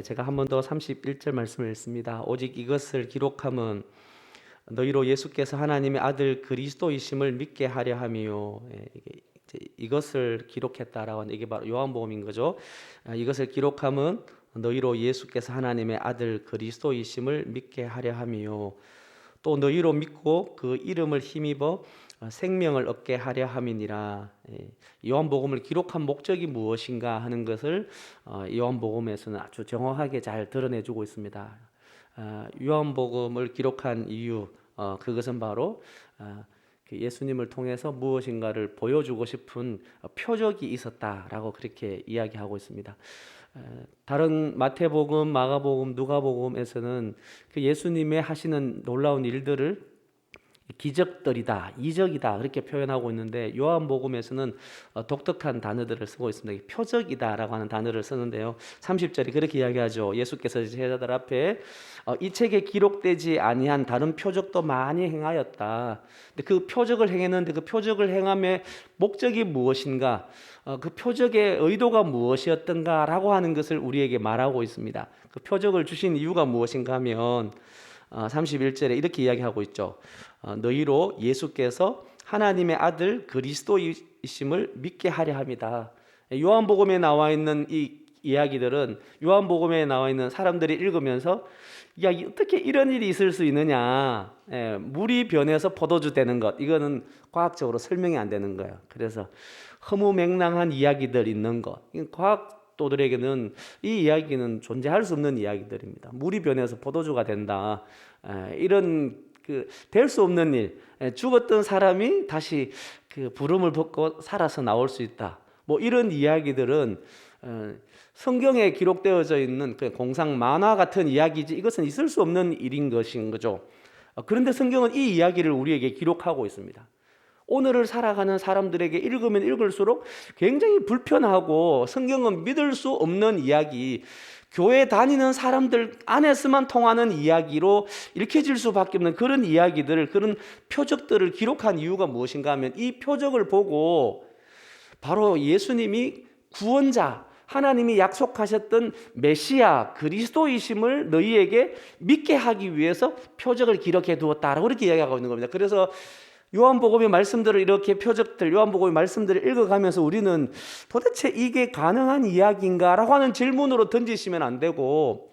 제가 한 번 더 31절 말씀을 읽습니다. 오직 이것을 기록함은 너희로 예수께서 하나님의 아들 그리스도이심을 믿게 하려 함이요. 이것을 기록했다라고 하는, 이게 바로 요한복음인 거죠. 이것을 기록함은 너희로 예수께서 하나님의 아들 그리스도이심을 믿게 하려 함이요. 또 너희로 믿고 그 이름을 힘입어 생명을 얻게 하려 함이니라. 요한복음을 기록한 목적이 무엇인가 하는 것을 요한복음에서는 아주 정확하게 잘 드러내주고 있습니다. 요한복음을 기록한 이유, 그것은 바로 그 예수님을 통해서 무엇인가를 보여주고 싶은 표적이 있었다라고 그렇게 이야기하고 있습니다. 다른 마태복음, 마가복음, 누가복음에서는 그 예수님의 하시는 놀라운 일들을 기적들이다, 이적이다 그렇게 표현하고 있는데, 요한복음에서는 독특한 단어들을 쓰고 있습니다. 표적이다라고 하는 단어를 쓰는데요, 30절이 그렇게 이야기하죠. 예수께서 제자들 앞에 이 책에 기록되지 아니한 다른 표적도 많이 행하였다. 근데 그 표적을 행했는데 그 표적을 행함의 목적이 무엇인가, 그 표적의 의도가 무엇이었던가라고 하는 것을 우리에게 말하고 있습니다. 그 표적을 주신 이유가 무엇인가 하면 31절에 이렇게 이야기하고 있죠. 너희로 예수께서 하나님의 아들 그리스도이심을 믿게 하려 함이다. 요한복음에 나와 있는 이 이야기들은 요한복음에 나와 있는 사람들이 읽으면서, 야, 어떻게 이런 일이 있을 수 있느냐, 물이 변해서 포도주 되는 것, 이거는 과학적으로 설명이 안 되는 거예요. 그래서 허무맹랑한 이야기들 있는 것, 과학도들에게는 이 이야기는 존재할 수 없는 이야기들입니다. 물이 변해서 포도주가 된다, 이런 될 수 없는 일, 죽었던 사람이 다시 그 부름을 벗고 살아서 나올 수 있다, 뭐 이런 이야기들은 성경에 기록되어져 있는 공상 만화 같은 이야기지, 이것은 있을 수 없는 일인 것인 거죠. 그런데 성경은 이 이야기를 우리에게 기록하고 있습니다. 오늘을 살아가는 사람들에게 읽으면 읽을수록 굉장히 불편하고 성경은 믿을 수 없는 이야기, 교회 다니는 사람들 안에서만 통하는 이야기로 읽혀질 수밖에 없는 그런 이야기들, 그런 표적들을 기록한 이유가 무엇인가 하면, 이 표적을 보고 바로 예수님이 구원자, 하나님이 약속하셨던 메시아 그리스도이심을 너희에게 믿게 하기 위해서 표적을 기록해 두었다라고 그렇게 이야기하고 있는 겁니다. 그래서 요한복음의 말씀들을, 이렇게 표적들, 요한복음의 말씀들을 읽어가면서 우리는 도대체 이게 가능한 이야기인가라고 하는 질문으로 던지시면 안 되고,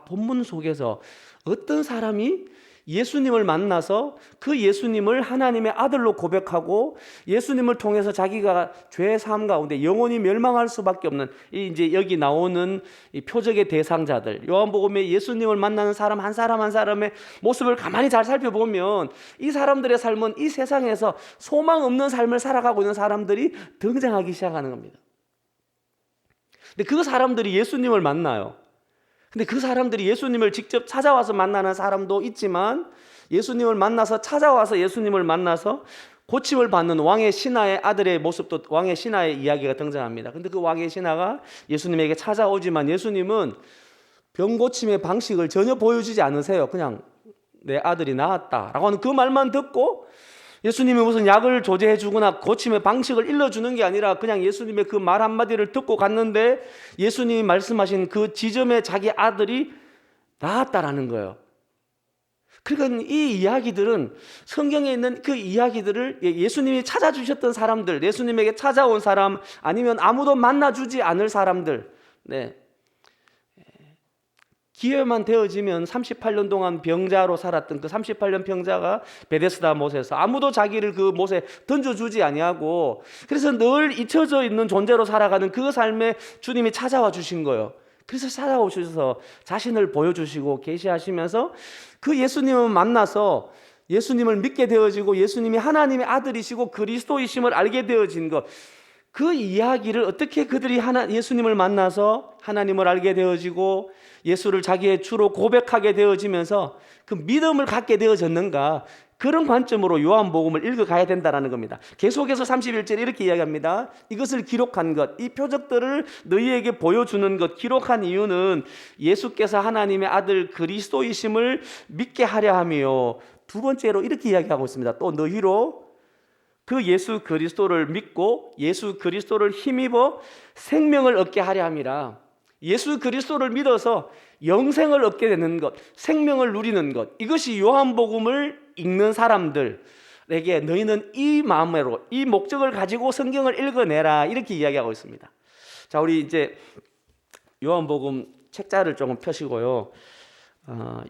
본문 속에서 어떤 사람이 예수님을 만나서 그 예수님을 하나님의 아들로 고백하고 예수님을 통해서 자기가 죄 사함 가운데 영원히 멸망할 수밖에 없는, 이제 여기 나오는 이 표적의 대상자들, 요한복음에 예수님을 만나는 사람 한 사람 한 사람의 모습을 가만히 잘 살펴보면 이 사람들의 삶은 이 세상에서 소망 없는 삶을 살아가고 있는 사람들이 등장하기 시작하는 겁니다. 근데 그 사람들이 예수님을 만나요. 근데 그 사람들이 예수님을 직접 찾아와서 만나는 사람도 있지만, 예수님을 만나서 찾아와서 예수님을 만나서 고침을 받는 왕의 신하의 아들의 모습도, 왕의 신하의 이야기가 등장합니다. 근데 그 왕의 신하가 예수님에게 찾아오지만 예수님은 병 고침의 방식을 전혀 보여주지 않으세요. 그냥 내 아들이 나았다라고 하는 그 말만 듣고, 예수님이 무슨 약을 조제해 주거나 고침의 방식을 일러주는 게 아니라 그냥 예수님의 그 말 한마디를 듣고 갔는데, 예수님이 말씀하신 그 지점에 자기 아들이 나았다라는 거예요. 그러니까 이 이야기들은, 성경에 있는 그 이야기들을 예수님이 찾아주셨던 사람들, 예수님에게 찾아온 사람, 아니면 아무도 만나주지 않을 사람들, 기회만 되어지면 38년 동안 병자로 살았던 그 38년 병자가 베데스다 못에서 아무도 자기를 그 못에 던져주지 아니하고, 그래서 늘 잊혀져 있는 존재로 살아가는 그 삶에 주님이 찾아와 주신 거예요. 그래서 찾아오셔서 자신을 보여주시고 계시하시면서 그 예수님을 만나서 예수님을 믿게 되어지고, 예수님이 하나님의 아들이시고 그리스도이심을 알게 되어진 것, 그 이야기를 어떻게 그들이 예수님을 만나서 하나님을 알게 되어지고 예수를 자기의 주로 고백하게 되어지면서 그 믿음을 갖게 되어졌는가, 그런 관점으로 요한복음을 읽어가야 된다는 겁니다. 계속해서 31절에 이렇게 이야기합니다. 이것을 기록한 것, 이 표적들을 너희에게 보여주는 것, 기록한 이유는 예수께서 하나님의 아들 그리스도이심을 믿게 하려 함이요. 두 번째로 이렇게 이야기하고 있습니다. 또 너희로 그 예수 그리스도를 믿고 예수 그리스도를 힘입어 생명을 얻게 하려 함이라. 예수 그리스도를 믿어서 영생을 얻게 되는 것, 생명을 누리는 것, 이것이 요한복음을 읽는 사람들에게 너희는 이 마음으로, 이 목적을 가지고 성경을 읽어내라, 이렇게 이야기하고 있습니다. 자, 우리 이제 요한복음 책자를 조금 펴시고요.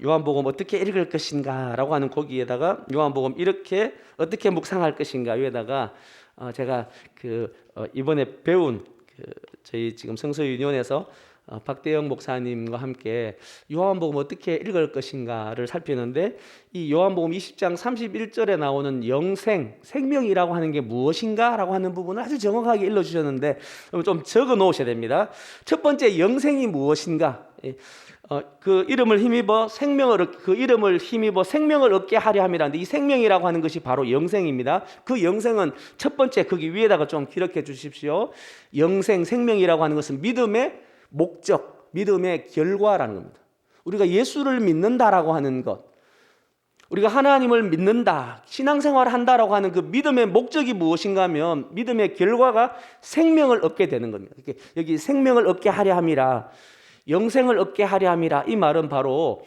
요한복음 어떻게 읽을 것인가 라고 하는 거기에다가 요한복음 이렇게 어떻게 묵상할 것인가 여기에다가 제가 이번에 배운 저희 지금 성서유니온에서 박대영 목사님과 함께 요한복음 어떻게 읽을 것인가를 살피는데, 이 요한복음 20장 31절에 나오는 영생, 생명이라고 하는 게 무엇인가 라고 하는 부분을 아주 정확하게 일러주셨는데 좀 적어 놓으셔야 됩니다. 첫 번째, 영생이 무엇인가, 그 이름을 힘입어 생명을 얻게 하려 함이라는데, 이 생명이라고 하는 것이 바로 영생입니다. 그 영생은 첫 번째 거기 위에다가 좀 기록해 주십시오. 영생, 생명이라고 하는 것은 믿음의 목적, 믿음의 결과라는 겁니다. 우리가 예수를 믿는다라고 하는 것, 우리가 하나님을 믿는다, 신앙생활을 한다라고 하는 그 믿음의 목적이 무엇인가 하면 믿음의 결과가 생명을 얻게 되는 겁니다. 여기 생명을 얻게 하려 함이라, 영생을 얻게 하려 함이라, 이 말은 바로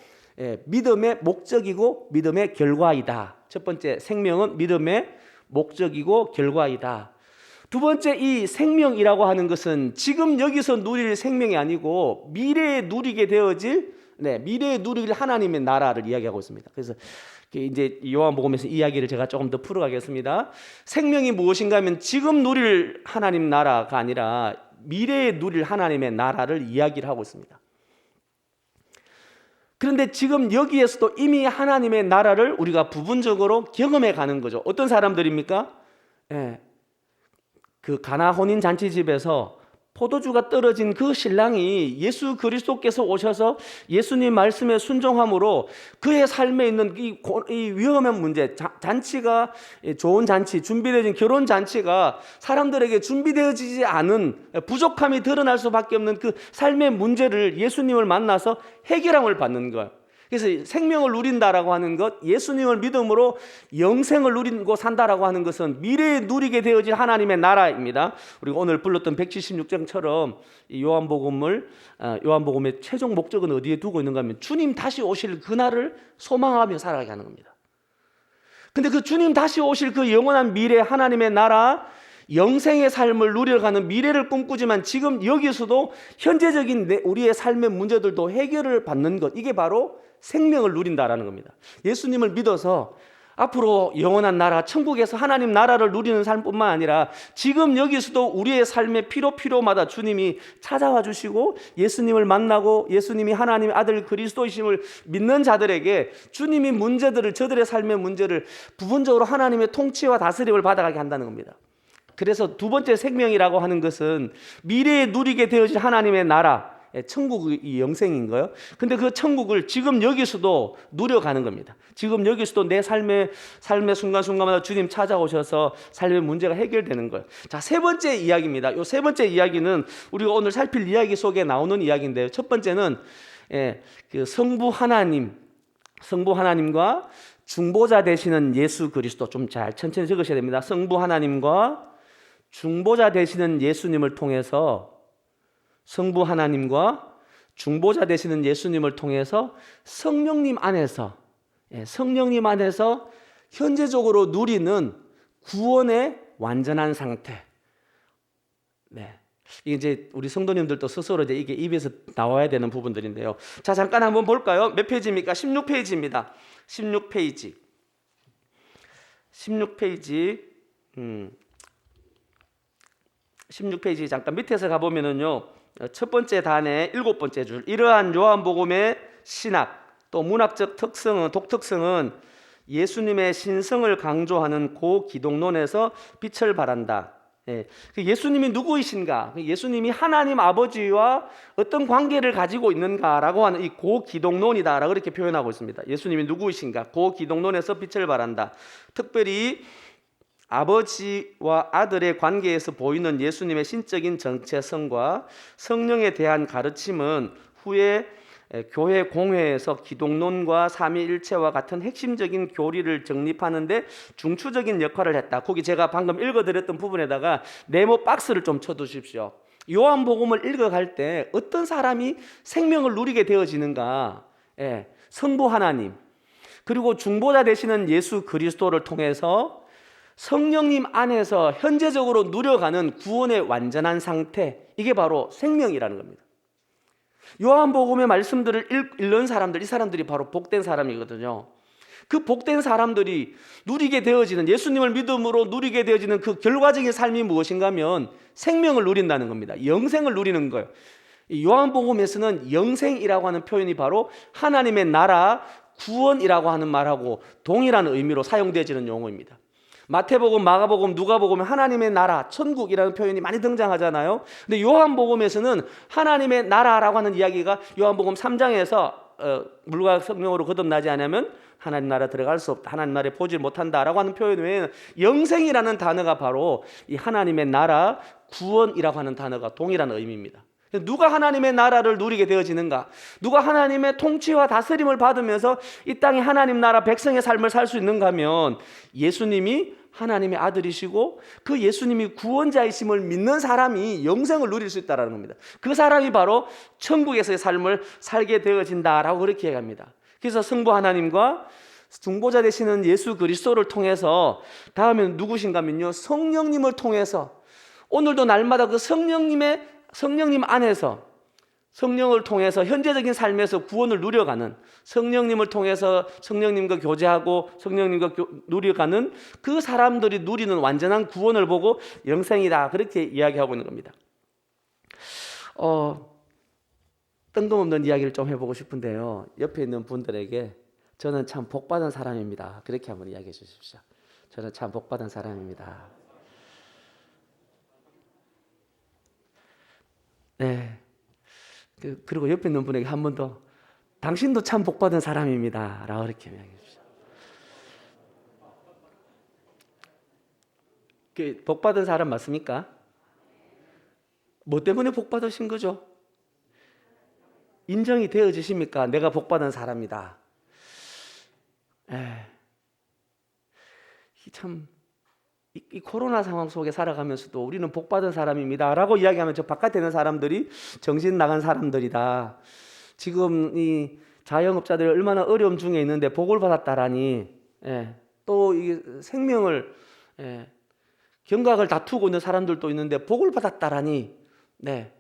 믿음의 목적이고 믿음의 결과이다. 첫 번째, 생명은 믿음의 목적이고 결과이다. 두 번째, 이 생명이라고 하는 것은 지금 여기서 누릴 생명이 아니고 미래에 누리게 되어질, 미래에 누릴 하나님의 나라를 이야기하고 있습니다. 그래서 이제 요한복음에서 이야기를 제가 조금 더 풀어가겠습니다. 생명이 무엇인가 하면 지금 누릴 하나님 나라가 아니라 미래에 누릴 하나님의 나라를 이야기를 하고 있습니다. 그런데 지금 여기에서도 이미 하나님의 나라를 우리가 부분적으로 경험해 가는 거죠. 어떤 사람들입니까? 그 가나 혼인 잔치집에서 포도주가 떨어진 그 신랑이 예수 그리스도께서 오셔서 예수님 말씀에 순종함으로 그의 삶에 있는 이 위험한 문제, 잔치가 좋은 잔치, 준비되어진 결혼 잔치가 사람들에게 준비되어지지 않은 부족함이 드러날 수밖에 없는 그 삶의 문제를 예수님을 만나서 해결함을 받는 거예요. 그래서 생명을 누린다라고 하는 것, 예수님을 믿음으로 영생을 누리고 산다라고 하는 것은 미래에 누리게 되어질 하나님의 나라입니다. 우리가 오늘 불렀던 176장처럼 이 요한복음의 최종 목적은 어디에 두고 있는가 하면 주님 다시 오실 그날을 소망하며 살아가게 하는 겁니다. 근데 그 주님 다시 오실 그 영원한 미래, 하나님의 나라, 영생의 삶을 누려가는 미래를 꿈꾸지만 지금 여기서도 현재적인 우리의 삶의 문제들도 해결을 받는 것, 이게 바로 생명을 누린다라는 겁니다. 예수님을 믿어서 앞으로 영원한 나라, 천국에서 하나님 나라를 누리는 삶뿐만 아니라 지금 여기서도 우리의 삶의 필요마다 주님이 찾아와 주시고 예수님을 만나고 예수님이 하나님의 아들 그리스도이심을 믿는 자들에게 주님이 저들의 삶의 문제를 부분적으로 하나님의 통치와 다스림을 받아가게 한다는 겁니다. 그래서 두 번째 생명이라고 하는 것은 미래에 누리게 되어질 하나님의 나라, 천국이 영생인 거예요. 근데 그 천국을 지금 여기서도 누려가는 겁니다. 지금 여기서도 내 삶의 순간순간마다 주님 찾아오셔서 삶의 문제가 해결되는 거예요. 자, 세 번째 이야기입니다. 이 세 번째 이야기는 우리가 오늘 살필 이야기 속에 나오는 이야기인데요. 첫 번째는 그 성부 하나님과 중보자 되시는 예수 그리스도, 좀 잘 천천히 적으셔야 됩니다. 성부 하나님과 중보자 되시는 예수님을 통해서, 성부 하나님과 중보자 되시는 예수님을 통해서 성령님 안에서 현재적으로 누리는 구원의 완전한 상태. 이제 우리 성도님들도 스스로 이게 입에서 나와야 되는 부분들인데요. 자, 잠깐 한번 볼까요? 몇 페이지입니까? 16페이지입니다. 16페이지. 16페이지 잠깐 밑에서 가보면은요, 첫 번째 단의 7번째 줄, 이러한 요한복음의 신학 또 문학적 독특성은 예수님의 신성을 강조하는 고기독론에서 빛을 발한다. 예수님이 누구이신가, 예수님이 하나님 아버지와 어떤 관계를 가지고 있는가라고 하는 이 고기독론이다라고 이렇게 표현하고 있습니다. 예수님이 누구이신가, 고기독론에서 빛을 발한다. 특별히 아버지와 아들의 관계에서 보이는 예수님의 신적인 정체성과 성령에 대한 가르침은 후에 교회 공회에서 기독론과 삼위일체와 같은 핵심적인 교리를 정립하는 데 중추적인 역할을 했다. 거기 제가 방금 읽어드렸던 부분에다가 네모 박스를 좀 쳐두십시오. 요한복음을 읽어갈 때 어떤 사람이 생명을 누리게 되어지는가? 성부 하나님, 그리고 중보자 되시는 예수 그리스도를 통해서 성령님 안에서 현재적으로 누려가는 구원의 완전한 상태, 이게 바로 생명이라는 겁니다. 요한복음의 말씀들을 읽는 사람들, 이 사람들이 바로 복된 사람이거든요. 그 복된 사람들이 누리게 되어지는, 예수님을 믿음으로 누리게 되어지는 그 결과적인 삶이 무엇인가 하면 생명을 누린다는 겁니다. 영생을 누리는 거예요. 요한복음에서는 영생이라고 하는 표현이 바로 하나님의 나라, 구원이라고 하는 말하고 동일한 의미로 사용되어지는 용어입니다. 마태복음, 마가복음, 누가복음에 하나님의 나라, 천국이라는 표현이 많이 등장하잖아요. 근데 요한복음에서는 하나님의 나라라고 하는 이야기가 요한복음 3장에서 물과 성령으로 거듭나지 않으면 하나님 나라 들어갈 수 없다, 하나님 나라에 보지 못한다라고 하는 표현 외에는 영생이라는 단어가 바로 이 하나님의 나라, 구원이라고 하는 단어가 동일한 의미입니다. 누가 하나님의 나라를 누리게 되어지는가? 누가 하나님의 통치와 다스림을 받으면서 이 땅에 하나님 나라 백성의 삶을 살 수 있는가 하면 예수님이 하나님의 아들이시고 그 예수님이 구원자이심을 믿는 사람이 영생을 누릴 수 있다는 겁니다. 그 사람이 바로 천국에서의 삶을 살게 되어진다라고 그렇게 얘기합니다. 그래서 성부 하나님과 중보자 되시는 예수 그리스도를 통해서, 다음에는 누구신가 하면요, 성령님을 통해서 오늘도 날마다 그 성령님 안에서, 성령을 통해서 현재적인 삶에서 구원을 누려가는, 성령님을 통해서 성령님과 교제하고 성령님과 누려가는 그 사람들이 누리는 완전한 구원을 보고 영생이다, 그렇게 이야기하고 있는 겁니다. 뜬금없는 이야기를 좀 해보고 싶은데요, 옆에 있는 분들에게 저는 참 복받은 사람입니다, 그렇게 한번 이야기해 주십시오. 저는 참 복받은 사람입니다. 네. 그리고 옆에 있는 분에게 한 번 더, 당신도 참 복받은 사람입니다, 라고 이렇게 이야기해 주십시오. 복받은 사람 맞습니까? 뭐 때문에 복받으신 거죠? 인정이 되어지십니까? 내가 복받은 사람이다. 이 코로나 상황 속에 살아가면서도 우리는 복받은 사람입니다 라고 이야기하면 저 바깥에 있는 사람들이 정신 나간 사람들이다, 지금 이 자영업자들이 얼마나 어려움 중에 있는데 복을 받았다라니, 또 이 생명을, 경각을 다투고 있는 사람들도 있는데 복을 받았다라니, 근데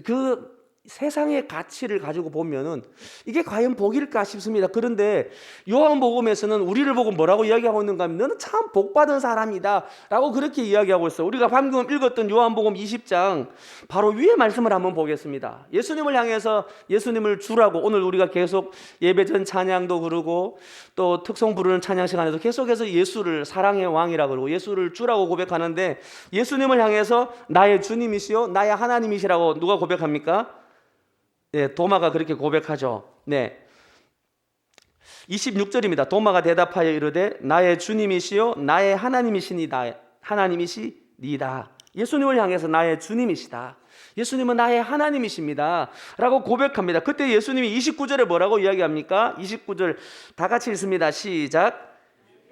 그 세상의 가치를 가지고 보면은 이게 과연 복일까 싶습니다. 그런데 요한복음에서는 우리를 보고 뭐라고 이야기하고 있는가 하면 너는 참 복받은 사람이다 라고 그렇게 이야기하고 있어요. 우리가 방금 읽었던 요한복음 20장 바로 위에 말씀을 한번 보겠습니다. 예수님을 향해서 예수님을 주라고, 오늘 우리가 계속 예배 전 찬양도 그러고 또 특송 부르는 찬양 시간에도 계속해서 예수를 사랑의 왕이라고 그러고 예수를 주라고 고백하는데, 예수님을 향해서 나의 주님이시요 나의 하나님이시라고 누가 고백합니까? 도마가 그렇게 고백하죠. 26절입니다. 도마가 대답하여 이르되 나의 주님이시요 나의 하나님이시니다. 예수님을 향해서 나의 주님이시다, 예수님은 나의 하나님이십니다 라고 고백합니다. 그때 예수님이 29절에 뭐라고 이야기합니까? 29절 다 같이 읽습니다. 시작.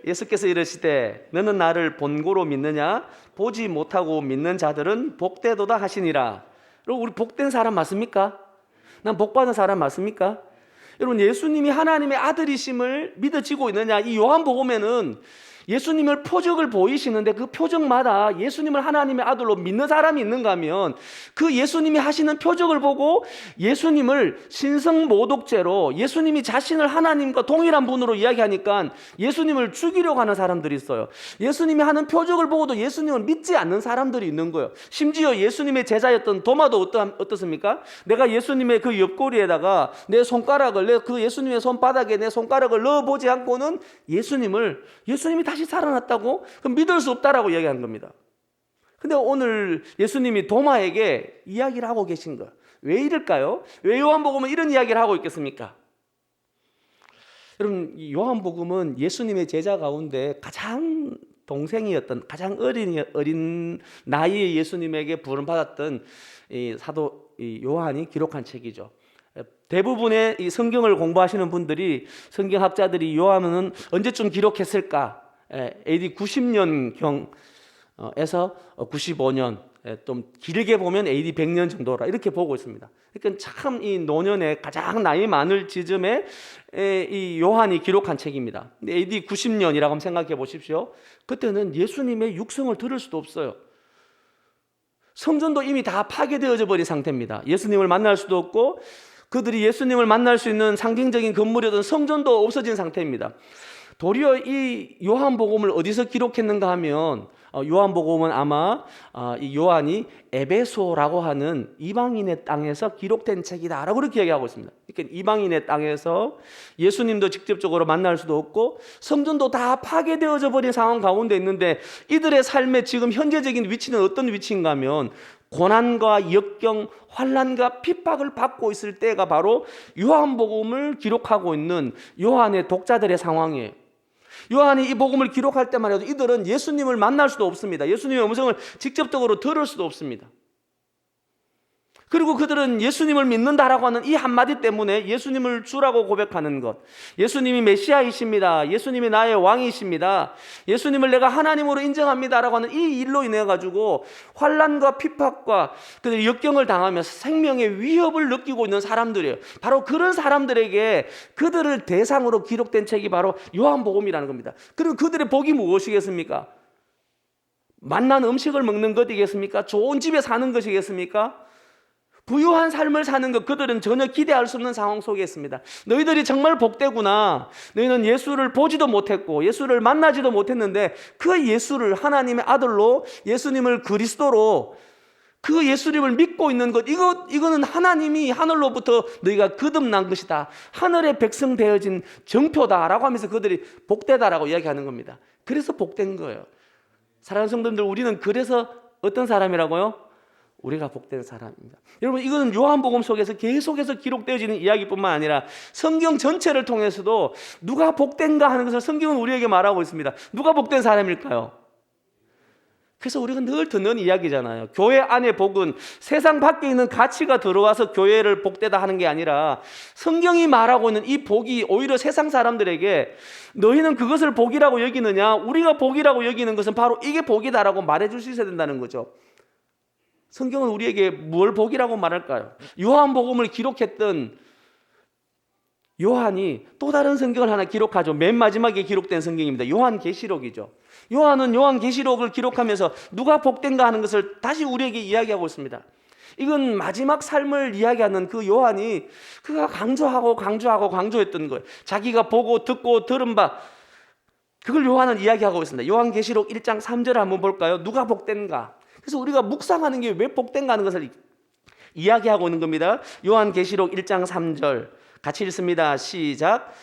예수께서 이르시되 너는 나를 본고로 믿느냐? 보지 못하고 믿는 자들은 복되도다 하시니라. 여러분, 우리 복된 사람 맞습니까? 난 복받은 사람 맞습니까? 여러분, 예수님이 하나님의 아들이심을 믿어지고 있느냐? 이 요한복음에는 예수님을 표적을 보이시는데 그 표적마다 예수님을 하나님의 아들로 믿는 사람이 있는가 하면 그 예수님이 하시는 표적을 보고 예수님을 신성모독죄로, 예수님이 자신을 하나님과 동일한 분으로 이야기하니까 예수님을 죽이려고 하는 사람들이 있어요. 예수님이 하는 표적을 보고도 예수님을 믿지 않는 사람들이 있는 거예요. 심지어 예수님의 제자였던 도마도 어떻습니까? 내가 예수님의 그 옆구리에다가 내 손가락을, 그 예수님의 손바닥에 내 손가락을 넣어보지 않고는 예수님이 다시 살아났다고? 그럼 믿을 수 없다라고 이야기하는 겁니다. 근데 오늘 예수님이 도마에게 이야기를 하고 계신 거예요. 왜 이럴까요? 왜 요한복음은 이런 이야기를 하고 있겠습니까? 여러분, 이 요한복음은 예수님의 제자 가운데 가장 동생이었던, 가장 어린 나이에 예수님에게 부름받았던 이 사도 요한이 기록한 책이죠. 대부분의 이 성경을 공부하시는 분들이, 성경학자들이 요한은 언제쯤 기록했을까? AD 90년경에서 95년, 좀 길게 보면 AD 100년 정도라 이렇게 보고 있습니다. 그러니까 참 이 노년의 가장 나이 많을 지점에 이 요한이 기록한 책입니다. AD 90년이라고 한번 생각해 보십시오. 그때는 예수님의 육성을 들을 수도 없어요. 성전도 이미 다 파괴되어져 버린 상태입니다. 예수님을 만날 수도 없고 그들이 예수님을 만날 수 있는 상징적인 건물이었던 성전도 없어진 상태입니다. 도리어 이 요한복음을 어디서 기록했는가 하면 요한복음은 아마 이 요한이 에베소라고 하는 이방인의 땅에서 기록된 책이다라고 그렇게 얘기하고 있습니다. 그러니까 이방인의 땅에서 예수님도 직접적으로 만날 수도 없고 성전도 다 파괴되어져 버린 상황 가운데 있는데 이들의 삶의 지금 현재적인 위치는 어떤 위치인가 하면 고난과 역경, 환난과 핍박을 받고 있을 때가 바로 요한복음을 기록하고 있는 요한의 독자들의 상황이에요. 요한이 이 복음을 기록할 때만 해도 이들은 예수님을 만날 수도 없습니다. 예수님의 음성을 직접적으로 들을 수도 없습니다. 그리고 그들은 예수님을 믿는다라고 하는 이 한마디 때문에 예수님을 주라고 고백하는 것, 예수님이 메시아이십니다, 예수님이 나의 왕이십니다, 예수님을 내가 하나님으로 인정합니다라고 하는 이 일로 인해 가지고 환난과 핍박과 그 역경을 당하면서 생명의 위협을 느끼고 있는 사람들이에요. 바로 그런 사람들에게 그들을 대상으로 기록된 책이 바로 요한복음이라는 겁니다. 그리고 그들의 복이 무엇이겠습니까? 맛난 음식을 먹는 것이겠습니까? 좋은 집에 사는 것이겠습니까? 부유한 삶을 사는 것, 그들은 전혀 기대할 수 없는 상황 속에 있습니다. 너희들이 정말 복되구나. 너희는 예수를 보지도 못했고 예수를 만나지도 못했는데 그 예수를 하나님의 아들로, 예수님을 그리스도로, 그 예수님을 믿고 있는 것, 이거는 하나님이 하늘로부터 너희가 거듭난 것이다, 하늘의 백성 되어진 정표다라고 하면서 그들이 복되다라고 이야기하는 겁니다. 그래서 복된 거예요. 사랑하는 성도님들, 우리는 그래서 어떤 사람이라고요? 우리가 복된 사람입니다. 여러분, 이거는 요한복음 속에서 계속해서 기록되어지는 이야기뿐만 아니라 성경 전체를 통해서도 누가 복된가 하는 것을 성경은 우리에게 말하고 있습니다. 누가 복된 사람일까요? 그래서 우리가 늘 듣는 이야기잖아요. 교회 안에 복은 세상 밖에 있는 가치가 들어와서 교회를 복되다 하는 게 아니라 성경이 말하고 있는 이 복이 오히려 세상 사람들에게 너희는 그것을 복이라고 여기느냐, 우리가 복이라고 여기는 것은 바로 이게 복이다라고 말해줄 수 있어야 된다는 거죠. 성경은 우리에게 뭘 복이라고 말할까요? 요한복음을 기록했던 요한이 또 다른 성경을 하나 기록하죠. 맨 마지막에 기록된 성경입니다. 요한계시록이죠. 요한은 요한계시록을 기록하면서 누가 복된가 하는 것을 다시 우리에게 이야기하고 있습니다. 이건 마지막 삶을 이야기하는 그 요한이 그가 강조했던 거예요. 자기가 보고 듣고 들은 바, 그걸 요한은 이야기하고 있습니다. 요한계시록 1장 3절을 한번 볼까요? 누가 복된가? 그래서 우리가 묵상하는 게 왜 복된가 하는 것을 이야기하고 있는 겁니다. 요한계시록 1장 3절 같이 읽습니다. 시작.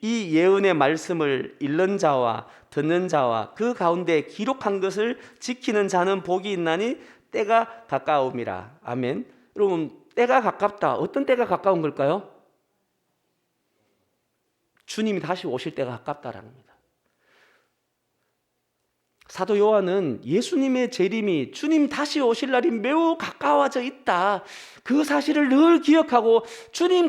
이 예언의 말씀을 읽는 자와 듣는 자와 그 가운데 기록한 것을 지키는 자는 복이 있나니 때가 가까움이라. 아멘. 여러분, 때가 가깝다. 어떤 때가 가까운 걸까요? 주님이 다시 오실 때가 가깝다라는 겁니다. 사도 요한은 예수님의 재림이, 주님 다시 오실 날이 매우 가까워져 있다, 그 사실을 늘 기억하고 주님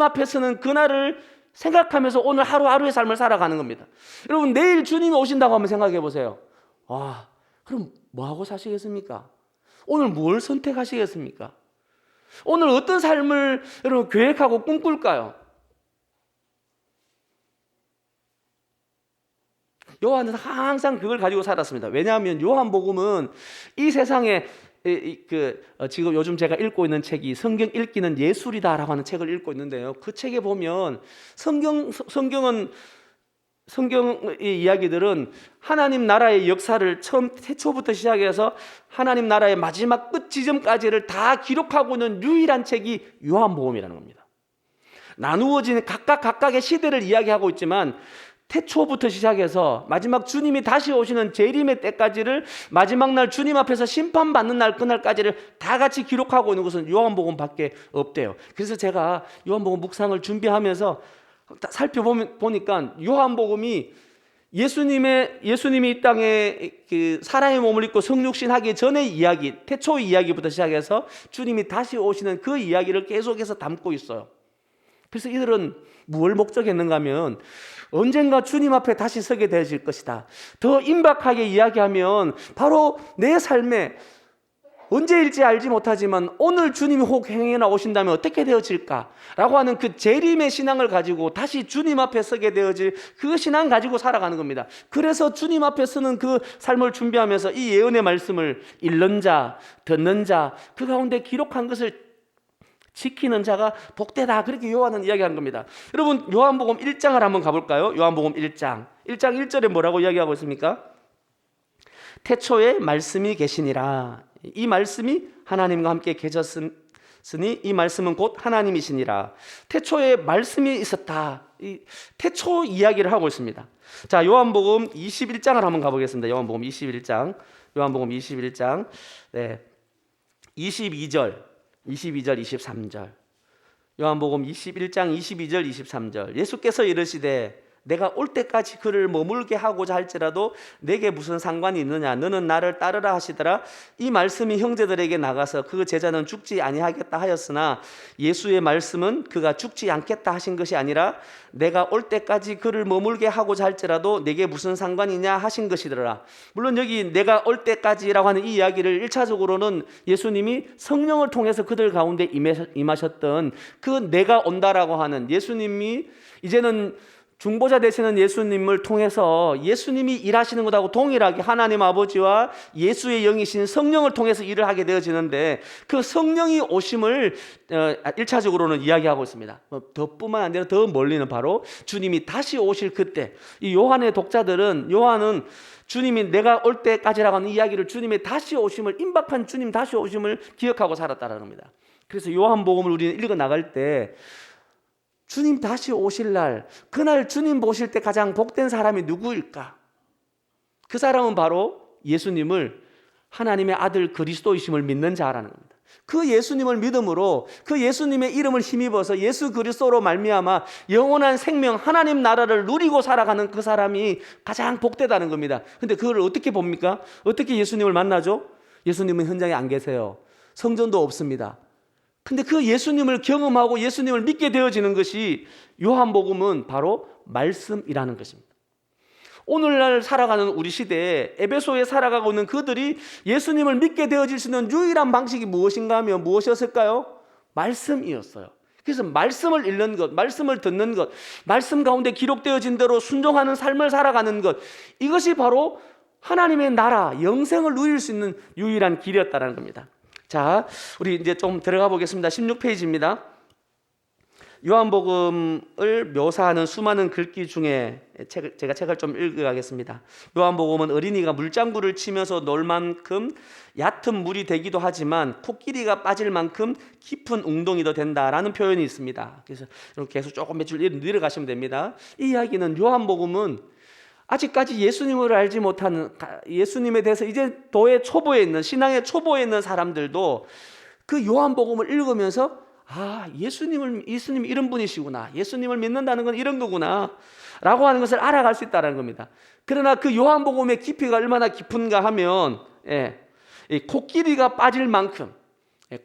앞에서는 그날을 생각하면서 오늘 하루하루의 삶을 살아가는 겁니다. 여러분, 내일 주님이 오신다고 한번 생각해 보세요. 그럼 뭐하고 사시겠습니까? 오늘 뭘 선택하시겠습니까? 오늘 어떤 삶을 여러분 계획하고 꿈꿀까요? 요한은 항상 그걸 가지고 살았습니다. 왜냐하면 요한복음은 이 세상에 지금 요즘 제가 읽고 있는 책이 성경 읽기는 예술이다라고 하는 책을 읽고 있는데요. 그 책에 보면 성경의 이야기들은 하나님 나라의 역사를 처음 태초부터 시작해서 하나님 나라의 마지막 끝 지점까지를 다 기록하고 있는 유일한 책이 요한복음이라는 겁니다. 나누어진 각각의 시대를 이야기하고 있지만 태초부터 시작해서 마지막 주님이 다시 오시는 재림의 때까지를, 마지막 날 주님 앞에서 심판받는 날 그날까지를 다 같이 기록하고 있는 것은 요한복음밖에 없대요. 그래서 제가 요한복음 묵상을 준비하면서 살펴보니까 요한복음이 예수님이 이 땅에 사람의 몸을 입고 성육신하기 전의 이야기, 태초의 이야기부터 시작해서 주님이 다시 오시는 그 이야기를 계속해서 담고 있어요. 그래서 이들은 무엇을 목적했는가 하면 언젠가 주님 앞에 다시 서게 되실 것이다. 더 임박하게 이야기하면 바로 내 삶에 언제일지 알지 못하지만 오늘 주님이 혹 행해 나오신다면 어떻게 되어질까라고 하는 그 재림의 신앙을 가지고 다시 주님 앞에 서게 되어질 그 신앙 가지고 살아가는 겁니다. 그래서 주님 앞에 서는 그 삶을 준비하면서 이 예언의 말씀을 읽는 자, 듣는 자, 그 가운데 기록한 것을 지키는 자가 복되다, 그렇게 요한은 이야기하는 겁니다. 여러분, 요한복음 1장을 한번 가볼까요? 요한복음 1장 1절에 뭐라고 이야기하고 있습니까? 태초에 말씀이 계시니라. 이 말씀이 하나님과 함께 계셨으니 이 말씀은 곧 하나님이시니라. 태초에 말씀이 있었다. 이 태초 이야기를 하고 있습니다. 자, 요한복음 21장을 한번 가보겠습니다. 요한복음 21장, 네, 22절, 23절. 요한복음 21장 22절 23절. 예수께서 이르시되 내가 올 때까지 그를 머물게 하고자 할지라도 내게 무슨 상관이 있느냐, 너는 나를 따르라 하시더라. 이 말씀이 형제들에게 나가서 그 제자는 죽지 아니하겠다 하였으나 예수의 말씀은 그가 죽지 않겠다 하신 것이 아니라 내가 올 때까지 그를 머물게 하고자 할지라도 내게 무슨 상관이냐 하신 것이더라. 물론 여기 내가 올 때까지라고 하는 이 이야기를 1차적으로는 예수님이 성령을 통해서 그들 가운데 임하셨던 그 내가 온다라고 하는, 예수님이 이제는 중보자 되시는 예수님을 통해서 예수님이 일하시는 것하고 동일하게 하나님 아버지와 예수의 영이신 성령을 통해서 일을 하게 되어지는데, 그 성령이 오심을 1차적으로는 이야기하고 있습니다. 더뿐만 아니라 더 멀리는 바로 주님이 다시 오실 그때, 이 요한의 독자들은, 요한은 주님이 내가 올 때까지라고 하는 이야기를, 주님의 다시 오심을, 임박한 주님 다시 오심을 기억하고 살았다는 겁니다. 그래서 요한복음을 우리는 읽어 나갈 때 주님 다시 오실 날, 그날 주님 보실 때 가장 복된 사람이 누구일까? 그 사람은 바로 예수님을, 하나님의 아들 그리스도이심을 믿는 자라는 겁니다. 그 예수님을 믿음으로, 그 예수님의 이름을 힘입어서 예수 그리스도로 말미암아 영원한 생명, 하나님 나라를 누리고 살아가는 그 사람이 가장 복되다는 겁니다. 근데 그걸 어떻게 봅니까? 어떻게 예수님을 만나죠? 예수님은 현장에 안 계세요. 성전도 없습니다. 근데 그 예수님을 경험하고 예수님을 믿게 되어지는 것이, 요한복음은 바로 말씀이라는 것입니다. 오늘날 살아가는 우리 시대에, 에베소에 살아가고 있는 그들이 예수님을 믿게 되어질 수 있는 유일한 방식이 무엇인가 하면 무엇이었을까요? 말씀이었어요. 그래서 말씀을 읽는 것, 말씀을 듣는 것, 말씀 가운데 기록되어진 대로 순종하는 삶을 살아가는 것, 이것이 바로 하나님의 나라, 영생을 누릴 수 있는 유일한 길이었다는 겁니다. 자, 우리 이제 좀 들어가 보겠습니다. 16페이지입니다. 요한복음을 묘사하는 수많은 글귀 중에 제가 책을 좀 읽어가겠습니다. 요한복음은 어린이가 물장구를 치면서 놀 만큼 얕은 물이 되기도 하지만 코끼리가 빠질 만큼 깊은 웅덩이도 된다라는 표현이 있습니다. 그래서 계속 조금 몇 줄 내려가시면 됩니다. 이 이야기는, 요한복음은 아직까지 예수님을 알지 못하는, 예수님에 대해서 이제 도의 초보에 있는, 신앙의 초보에 있는 사람들도 그 요한복음을 읽으면서, 아, 예수님이 이런 분이시구나, 예수님을 믿는다는 건 이런 거구나 라고 하는 것을 알아갈 수 있다는 겁니다. 그러나 그 요한복음의 깊이가 얼마나 깊은가 하면, 이 코끼리가 빠질 만큼,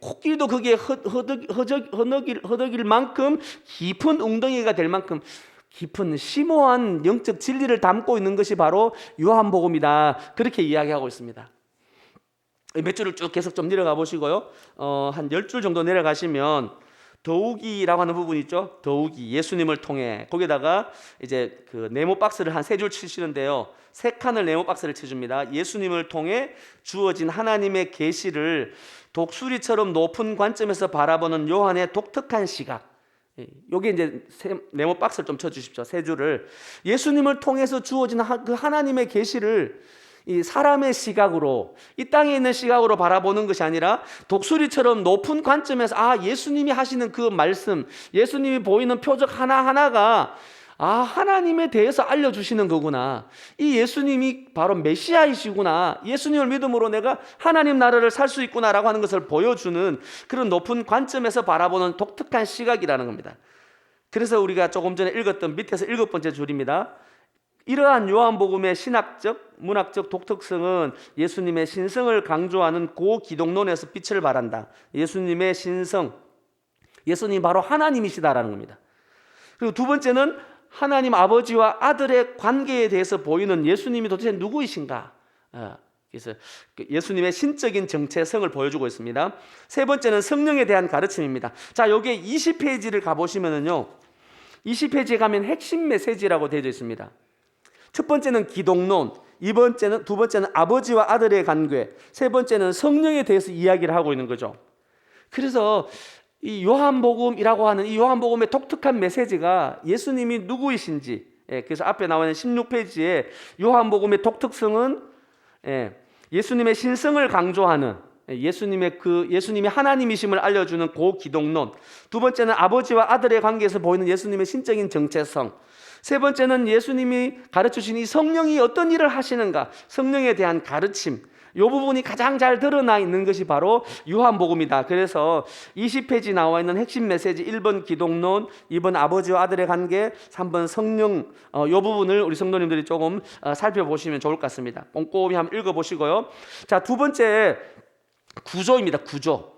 코끼리도 거기에 허덕일 만큼 깊은 웅덩이가 될 만큼 깊은 심오한 영적 진리를 담고 있는 것이 바로 요한복음이다, 그렇게 이야기하고 있습니다. 몇 줄을 쭉 계속 좀 내려가 보시고요, 한 10줄 정도 내려가시면 더욱이라고 하는 부분이 있죠. 더욱이, 예수님을 통해, 거기다가 이제 그 네모 박스를 한 3줄 치시는데요, 3칸을 네모 박스를 쳐줍니다. 예수님을 통해 주어진 하나님의 계시를 독수리처럼 높은 관점에서 바라보는 요한의 독특한 시각, 여기 이제 네모 박스를 좀 쳐주십시오. 3줄을. 예수님을 통해서 주어진 그 하나님의 계시를 이 사람의 시각으로, 이 땅에 있는 시각으로 바라보는 것이 아니라 독수리처럼 높은 관점에서, 아, 예수님이 하시는 그 말씀, 예수님이 보이는 표적 하나하나가, 아, 하나님에 대해서 알려주시는 거구나, 이 예수님이 바로 메시아이시구나, 예수님을 믿음으로 내가 하나님 나라를 살 수 있구나라고 하는 것을 보여주는 그런 높은 관점에서 바라보는 독특한 시각이라는 겁니다. 그래서 우리가 조금 전에 읽었던 밑에서 7번째 줄입니다. 이러한 요한복음의 신학적, 문학적 독특성은 예수님의 신성을 강조하는 고기독론에서 빛을 발한다. 예수님의 신성, 예수님이 바로 하나님이시다라는 겁니다. 그리고 두 번째는 하나님 아버지와 아들의 관계에 대해서 보이는 예수님이 도대체 누구이신가, 그래서 예수님의 신적인 정체성을 보여주고 있습니다. 세 번째는 성령에 대한 가르침입니다. 자, 여기에 20페이지를 가보시면은요, 20페이지에 가면 핵심 메시지라고 되어 있습니다. 첫 번째는 기독론, 두 번째는 아버지와 아들의 관계, 세 번째는 성령에 대해서 이야기를 하고 있는 거죠. 그래서 이 요한복음이라고 하는 이 요한복음의 독특한 메시지가 예수님이 누구이신지, 그래서 앞에 나와 있는 16페이지에 요한복음의 독특성은 예수님의 신성을 강조하는 예수님이 하나님이심을 알려주는 고기독론, 두 번째는 아버지와 아들의 관계에서 보이는 예수님의 신적인 정체성, 세 번째는 예수님이 가르치신 이 성령이 어떤 일을 하시는가, 성령에 대한 가르침, 이 부분이 가장 잘 드러나 있는 것이 바로 요한복음이다. 그래서 20페이지 나와 있는 핵심 메시지 1번 기독론, 2번 아버지와 아들의 관계, 3번 성령, 이 부분을 우리 성도님들이 조금 살펴보시면 좋을 것 같습니다. 꼼꼼히 한번 읽어보시고요. 자, 두 번째 구조입니다. 구조.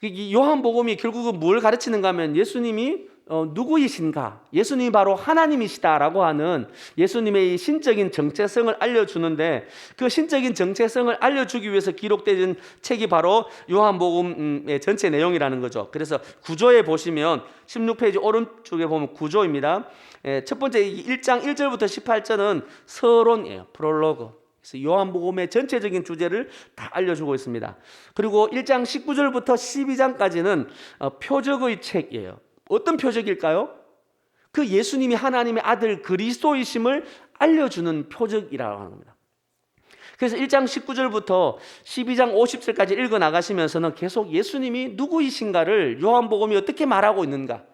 이 요한복음이 결국은 뭘 가르치는가 하면 예수님이 누구이신가, 예수님이 바로 하나님이시다라고 하는 예수님의 신적인 정체성을 알려주는데, 그 신적인 정체성을 알려주기 위해서 기록된 책이 바로 요한복음의 전체 내용이라는 거죠. 그래서 구조에 보시면 16페이지 오른쪽에 보면 구조입니다. 첫 번째 1장 1절부터 18절은 서론이에요. 프롤로그. 그래서 요한복음의 전체적인 주제를 다 알려주고 있습니다. 그리고 1장 19절부터 12장까지는 표적의 책이에요. 어떤 표적일까요? 그 예수님이 하나님의 아들 그리스도이심을 알려주는 표적이라고 하는 겁니다. 그래서 1장 19절부터 12장 50절까지 읽어 나가시면서는 계속 예수님이 누구이신가를 요한복음이 어떻게 말하고 있는가,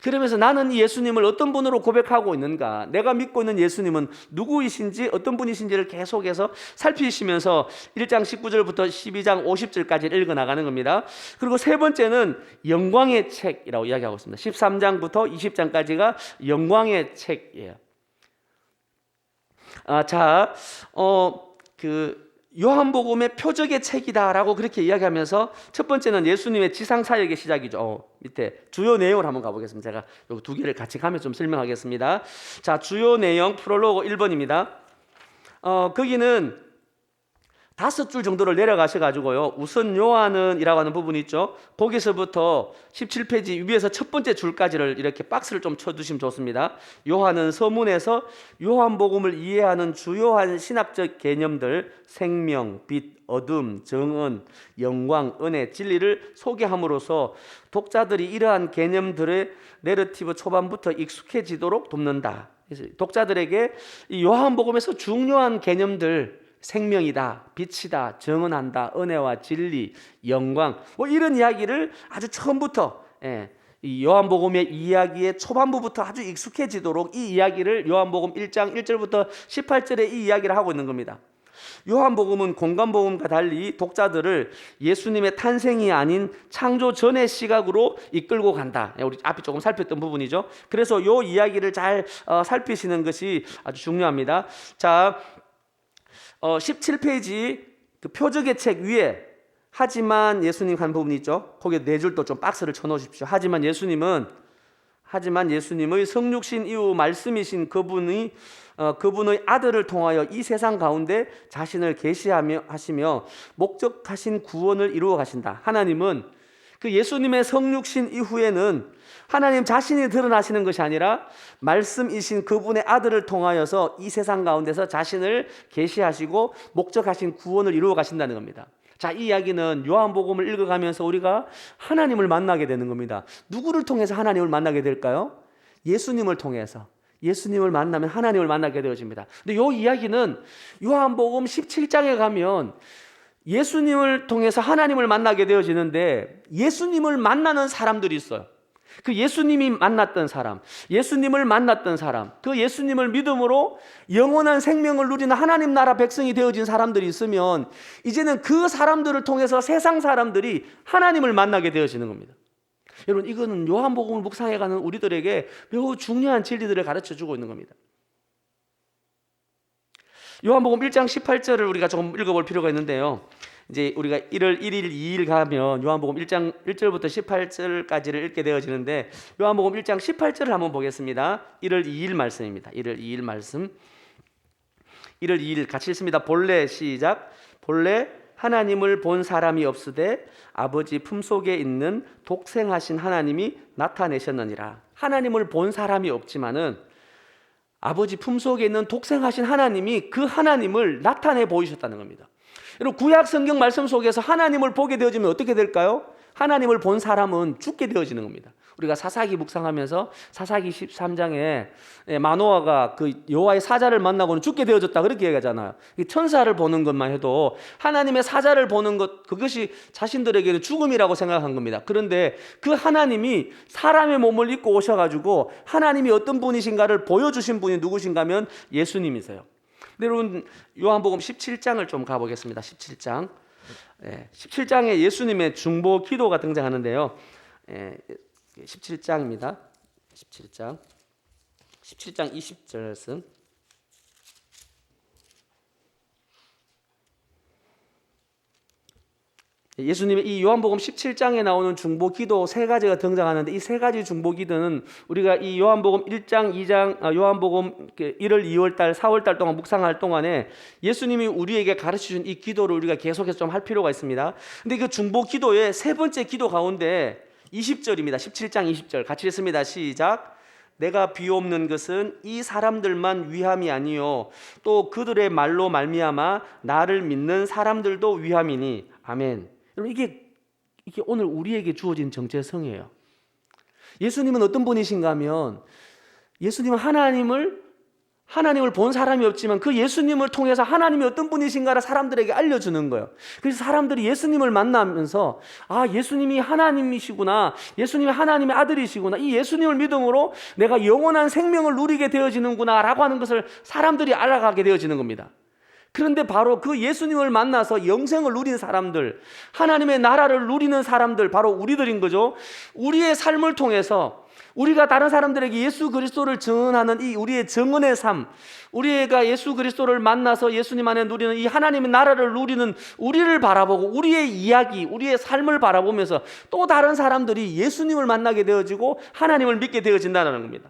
그러면서 나는 이 예수님을 어떤 분으로 고백하고 있는가, 내가 믿고 있는 예수님은 누구이신지 어떤 분이신지를 계속해서 살피시면서 1장 19절부터 12장 50절까지 읽어 나가는 겁니다. 그리고 세 번째는 영광의 책이라고 이야기하고 있습니다. 13장부터 20장까지가 영광의 책이에요. 요한복음의 표적의 책이다라고 그렇게 이야기하면서 첫 번째는 예수님의 지상사역의 시작이죠. 밑에 주요 내용을 한번 가보겠습니다. 제가 요 두 개를 같이 가면 좀 설명하겠습니다. 자, 주요 내용 프롤로그 1번입니다. 거기는 5줄 정도를 내려가셔가지고요, 우선 요한은 이라고 하는 부분이 있죠. 거기서부터 17페이지 위에서 첫 번째 줄까지를 이렇게 박스를 좀 쳐두시면 좋습니다. 요한은 서문에서 요한복음을 이해하는 주요한 신학적 개념들, 생명, 빛, 어둠, 정은, 영광, 은혜, 진리를 소개함으로써 독자들이 이러한 개념들의 내러티브 초반부터 익숙해지도록 돕는다. 그래서 독자들에게 이 요한복음에서 중요한 개념들, 생명이다, 빛이다, 정언한다, 은혜와 진리, 영광, 이런 이야기를 아주 처음부터 이 요한복음의 이야기의 초반부부터 아주 익숙해지도록 이 이야기를 요한복음 1장 1절부터 18절에 이 이야기를 하고 있는 겁니다. 요한복음은 공관복음과 달리 독자들을 예수님의 탄생이 아닌 창조 전의 시각으로 이끌고 간다. 우리 앞에 조금 살폈던 부분이죠. 그래서 이 이야기를 잘 살피시는 것이 아주 중요합니다. 자, 17페이지 그 표적의 책 위에 하지만 예수님 한 부분이 있죠. 거기에 4줄도 좀 박스를 쳐놓으십시오. 하지만 예수님의 성육신 이후 말씀이신 그분의 아들을 통하여 이 세상 가운데 자신을 계시하시며 목적하신 구원을 이루어 가신다. 하나님은 그 예수님의 성육신 이후에는 하나님 자신이 드러나시는 것이 아니라 말씀이신 그분의 아들을 통하여서 이 세상 가운데서 자신을 계시하시고 목적하신 구원을 이루어 가신다는 겁니다. 자, 이 이야기는 요한복음을 읽어가면서 우리가 하나님을 만나게 되는 겁니다. 누구를 통해서 하나님을 만나게 될까요? 예수님을 통해서. 예수님을 만나면 하나님을 만나게 되어집니다. 근데 이 이야기는 요한복음 17장에 가면 예수님을 통해서 하나님을 만나게 되어지는데, 예수님을 만나는 사람들이 있어요. 그 예수님이 만났던 사람, 예수님을 만났던 사람, 그 예수님을 믿음으로 영원한 생명을 누리는 하나님 나라 백성이 되어진 사람들이 있으면, 이제는 그 사람들을 통해서 세상 사람들이 하나님을 만나게 되어지는 겁니다. 여러분, 이거는 요한복음을 묵상해가는 우리들에게 매우 중요한 진리들을 가르쳐주고 있는 겁니다. 요한복음 1장 18절을 우리가 조금 읽어볼 필요가 있는데요, 이제 우리가 1월 1일, 2일 가면 요한복음 1장 1절부터 18절까지를 읽게 되어지는데, 요한복음 1장 18절을 한번 보겠습니다. 1월 2일 말씀입니다. 1월 2일 말씀. 1월 2일 같이 읽습니다. 본래 시작. 본래 하나님을 본 사람이 없으되 아버지 품속에 있는 독생하신 하나님이 나타내셨느니라. 하나님을 본 사람이 없지만은 아버지 품속에 있는 독생하신 하나님이 그 하나님을 나타내 보이셨다는 겁니다. 여러분, 구약 성경 말씀 속에서 하나님을 보게 되어지면 어떻게 될까요? 하나님을 본 사람은 죽게 되어지는 겁니다. 우리가 사사기 묵상하면서 사사기 13장에 마노아가 그 여호와의 사자를 만나고는 죽게 되어졌다 그렇게 얘기하잖아요. 천사를 보는 것만 해도 하나님의 사자를 보는 것, 그것이 자신들에게는 죽음이라고 생각한 겁니다. 그런데 그 하나님이 사람의 몸을 입고 오셔가지고 하나님이 어떤 분이신가를 보여주신 분이 누구신가 하면 예수님이세요. 여러분, 요한복음 17장을 좀 가보겠습니다. 17장. 17장에 예수님의 중보 기도가 등장하는데요. 17장입니다. 17장 20절 말씀. 예수님의 이 요한복음 17장에 나오는 중보 기도 세 가지가 등장하는데, 이 세 가지 중보 기도는 우리가 이 요한복음 1장, 2장, 요한복음 1월, 2월 달, 4월 달 동안 묵상할 동안에 예수님이 우리에게 가르쳐 준 이 기도를 우리가 계속해서 좀 할 필요가 있습니다. 근데 그 중보 기도의 세 번째 기도 가운데 20절입니다. 17장 20절 같이 읽습니다. 시작. 내가 비옵는 것은 이 사람들만 위함이 아니요 또 그들의 말로 말미암아 나를 믿는 사람들도 위함이니. 아멘. 여러분, 이게 오늘 우리에게 주어진 정체성이에요. 예수님은 어떤 분이신가 하면, 예수님은 하나님을 본 사람이 없지만 그 예수님을 통해서 하나님이 어떤 분이신가를 사람들에게 알려주는 거예요. 그래서 사람들이 예수님을 만나면서 예수님이 하나님이시구나, 예수님이 하나님의 아들이시구나, 이 예수님을 믿음으로 내가 영원한 생명을 누리게 되어지는구나 라고 하는 것을 사람들이 알아가게 되어지는 겁니다. 그런데 바로 그 예수님을 만나서 영생을 누린 사람들, 하나님의 나라를 누리는 사람들, 바로 우리들인 거죠. 우리의 삶을 통해서 우리가 다른 사람들에게 예수 그리스도를 증언하는 이 우리의 증언의 삶, 우리가 예수 그리스도를 만나서 예수님 안에 누리는 이 하나님의 나라를 누리는 우리를 바라보고 우리의 이야기, 우리의 삶을 바라보면서 또 다른 사람들이 예수님을 만나게 되어지고 하나님을 믿게 되어진다는 겁니다.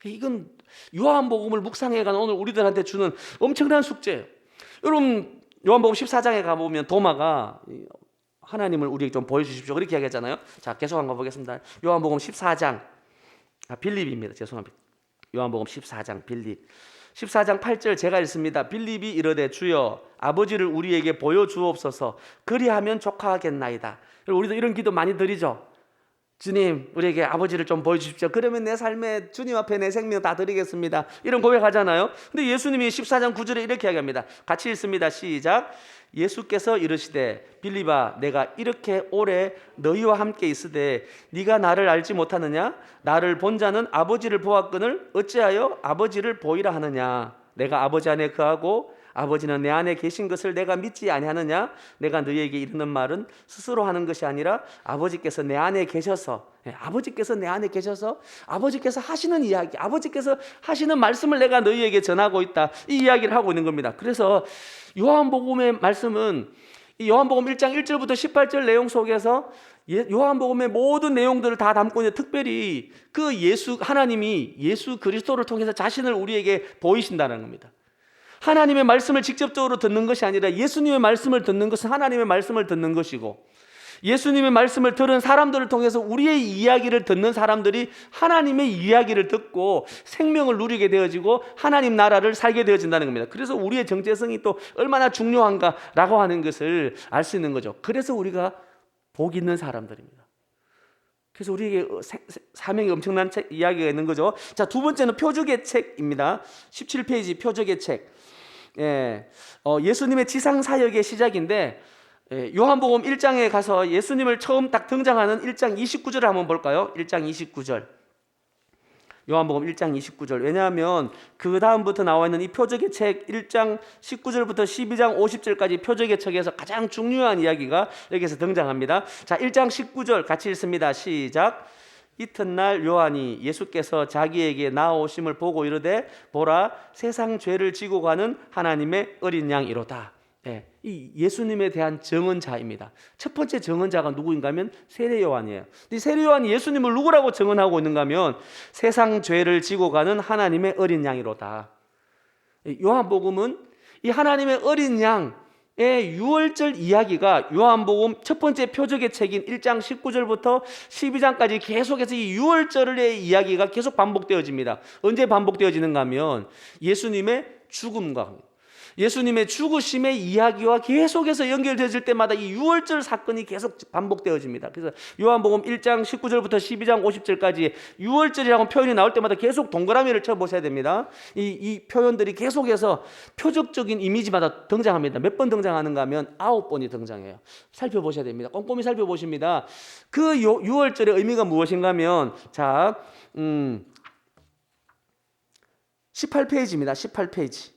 이건 요한복음을 묵상해가는 오늘 우리들한테 주는 엄청난 숙제예요. 여러분, 요한복음 14장에 가보면 도마가 하나님을 우리에게 좀 보여주십시오 그렇게 이야기하잖아요. 자, 계속 한번 보겠습니다. 요한복음 14장, 빌립입니다. 죄송합니다. 요한복음 14장 빌립 14장 8절 제가 읽습니다. 빌립이 이르되 주여 아버지를 우리에게 보여주옵소서 그리하면 족하겠나이다. 우리도 이런 기도 많이 드리죠. 주님, 우리에게 아버지를 좀 보여주십시오. 그러면 내 삶에 주님 앞에 내 생명 다 드리겠습니다. 이런 고백하잖아요. 근데 예수님이 14장 9절에 이렇게 이야기합니다. 같이 읽습니다. 시작. 예수께서 이르시되 빌립아 내가 이렇게 오래 너희와 함께 있으되 네가 나를 알지 못하느냐? 나를 본 자는 아버지를 보았거늘 어찌하여 아버지를 보이라 하느냐? 내가 아버지 안에 거하고 아버지는 내 안에 계신 것을 내가 믿지 아니하느냐? 내가 너희에게 이르는 말은 스스로 하는 것이 아니라 아버지께서 내 안에 계셔서, 아버지께서 내 안에 계셔서 아버지께서 하시는 이야기, 아버지께서 하시는 말씀을 내가 너희에게 전하고 있다, 이 이야기를 하고 있는 겁니다. 그래서 요한복음의 말씀은 이 요한복음 1장 1절부터 18절 내용 속에서 요한복음의 모든 내용들을 다 담고 있는, 특별히 그 하나님이 예수 그리스도를 통해서 자신을 우리에게 보이신다는 겁니다. 하나님의 말씀을 직접적으로 듣는 것이 아니라 예수님의 말씀을 듣는 것은 하나님의 말씀을 듣는 것이고, 예수님의 말씀을 들은 사람들을 통해서 우리의 이야기를 듣는 사람들이 하나님의 이야기를 듣고 생명을 누리게 되어지고 하나님 나라를 살게 되어진다는 겁니다. 그래서 우리의 정체성이 또 얼마나 중요한가라고 하는 것을 알 수 있는 거죠. 그래서 우리가 복 있는 사람들입니다. 그래서 우리에게 사명이 엄청난 이야기가 있는 거죠. 자, 두 번째는 표적의 책입니다. 17페이지 표적의 책. 예수님의 지상 사역의 시작인데, 요한복음 1장에 가서 예수님을 처음 딱 등장하는 1장 29절을 한번 볼까요? 1장 29절. 요한복음 1장 29절. 왜냐하면 그 다음부터 나와 있는 이 표적의 책 1장 19절부터 12장 50절까지 표적의 책에서 가장 중요한 이야기가 여기서 등장합니다. 자, 1장 19절 같이 읽습니다. 시작. 이튿날 요한이 예수께서 자기에게 나오심을 보고 이르되 보라 세상 죄를 지고 가는 하나님의 어린 양이로다. 이 예수님에 대한 증언자입니다. 첫 번째 증언자가 누구인가 하면 세례 요한이에요. 이 세례 요한이 예수님을 누구라고 증언하고 있는가 하면 세상 죄를 지고 가는 하나님의 어린 양이로다. 요한복음은 이 하나님의 어린 양, 유월절 이야기가 요한복음 첫 번째 표적의 책인 1장 19절부터 12장까지 계속해서 이 유월절의 이야기가 계속 반복되어집니다. 언제 반복되어지는가 하면 예수님의 죽음과 예수님의 죽으심의 이야기와 계속해서 연결되어질 때마다 이 유월절 사건이 계속 반복되어집니다. 그래서 요한복음 1장 19절부터 12장 50절까지 유월절이라고 표현이 나올 때마다 계속 동그라미를 쳐보셔야 됩니다. 이 표현들이 계속해서 표적적인 이미지마다 등장합니다. 몇 번 등장하는가 하면 9번이 등장해요. 살펴보셔야 됩니다. 꼼꼼히 살펴보십니다. 그 유월절의 의미가 무엇인가 하면 18페이지입니다. 18페이지.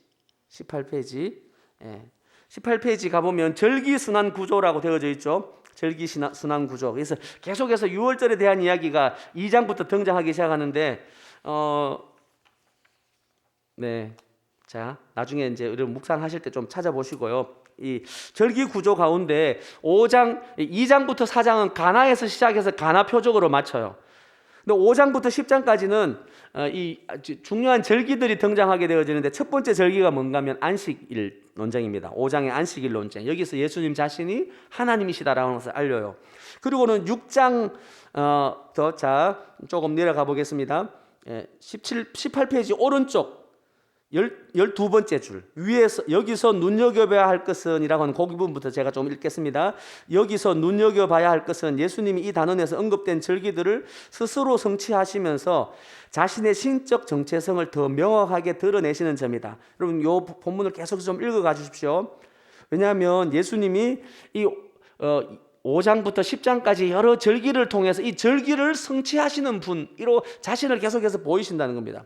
18페이지 가보면 절기순환 구조라고 되어져 있죠. 절기순환 구조. 그래서 계속해서 유월절에 대한 이야기가 2장부터 등장하기 시작하는데, 나중에 이제 여러분 묵상하실 때 좀 찾아보시고요. 이 절기 구조 가운데 2장부터 4장은 가나에서 시작해서 가나 표적으로 맞춰요. 근데 5장부터 10장까지는 이 중요한 절기들이 등장하게 되어지는데, 첫 번째 절기가 뭔가 하면 안식일 논쟁입니다. 5장의 안식일 논쟁. 여기서 예수님 자신이 하나님이시다라는 것을 알려요. 그리고는 6장 조금 내려가 보겠습니다. 18페이지 오른쪽 12번째 줄 위에서, 여기서 눈여겨봐야 할 것은 이라고 하는 그 부분부터 제가 좀 읽겠습니다. 여기서 눈여겨봐야 할 것은 예수님이 이 단원에서 언급된 절기들을 스스로 성취하시면서 자신의 신적 정체성을 더 명확하게 드러내시는 점이다. 여러분, 이 본문을 계속 좀 읽어가 주십시오. 왜냐하면 예수님이 이 5장부터 10장까지 여러 절기를 통해서 이 절기를 성취하시는 분으로 자신을 계속해서 보이신다는 겁니다.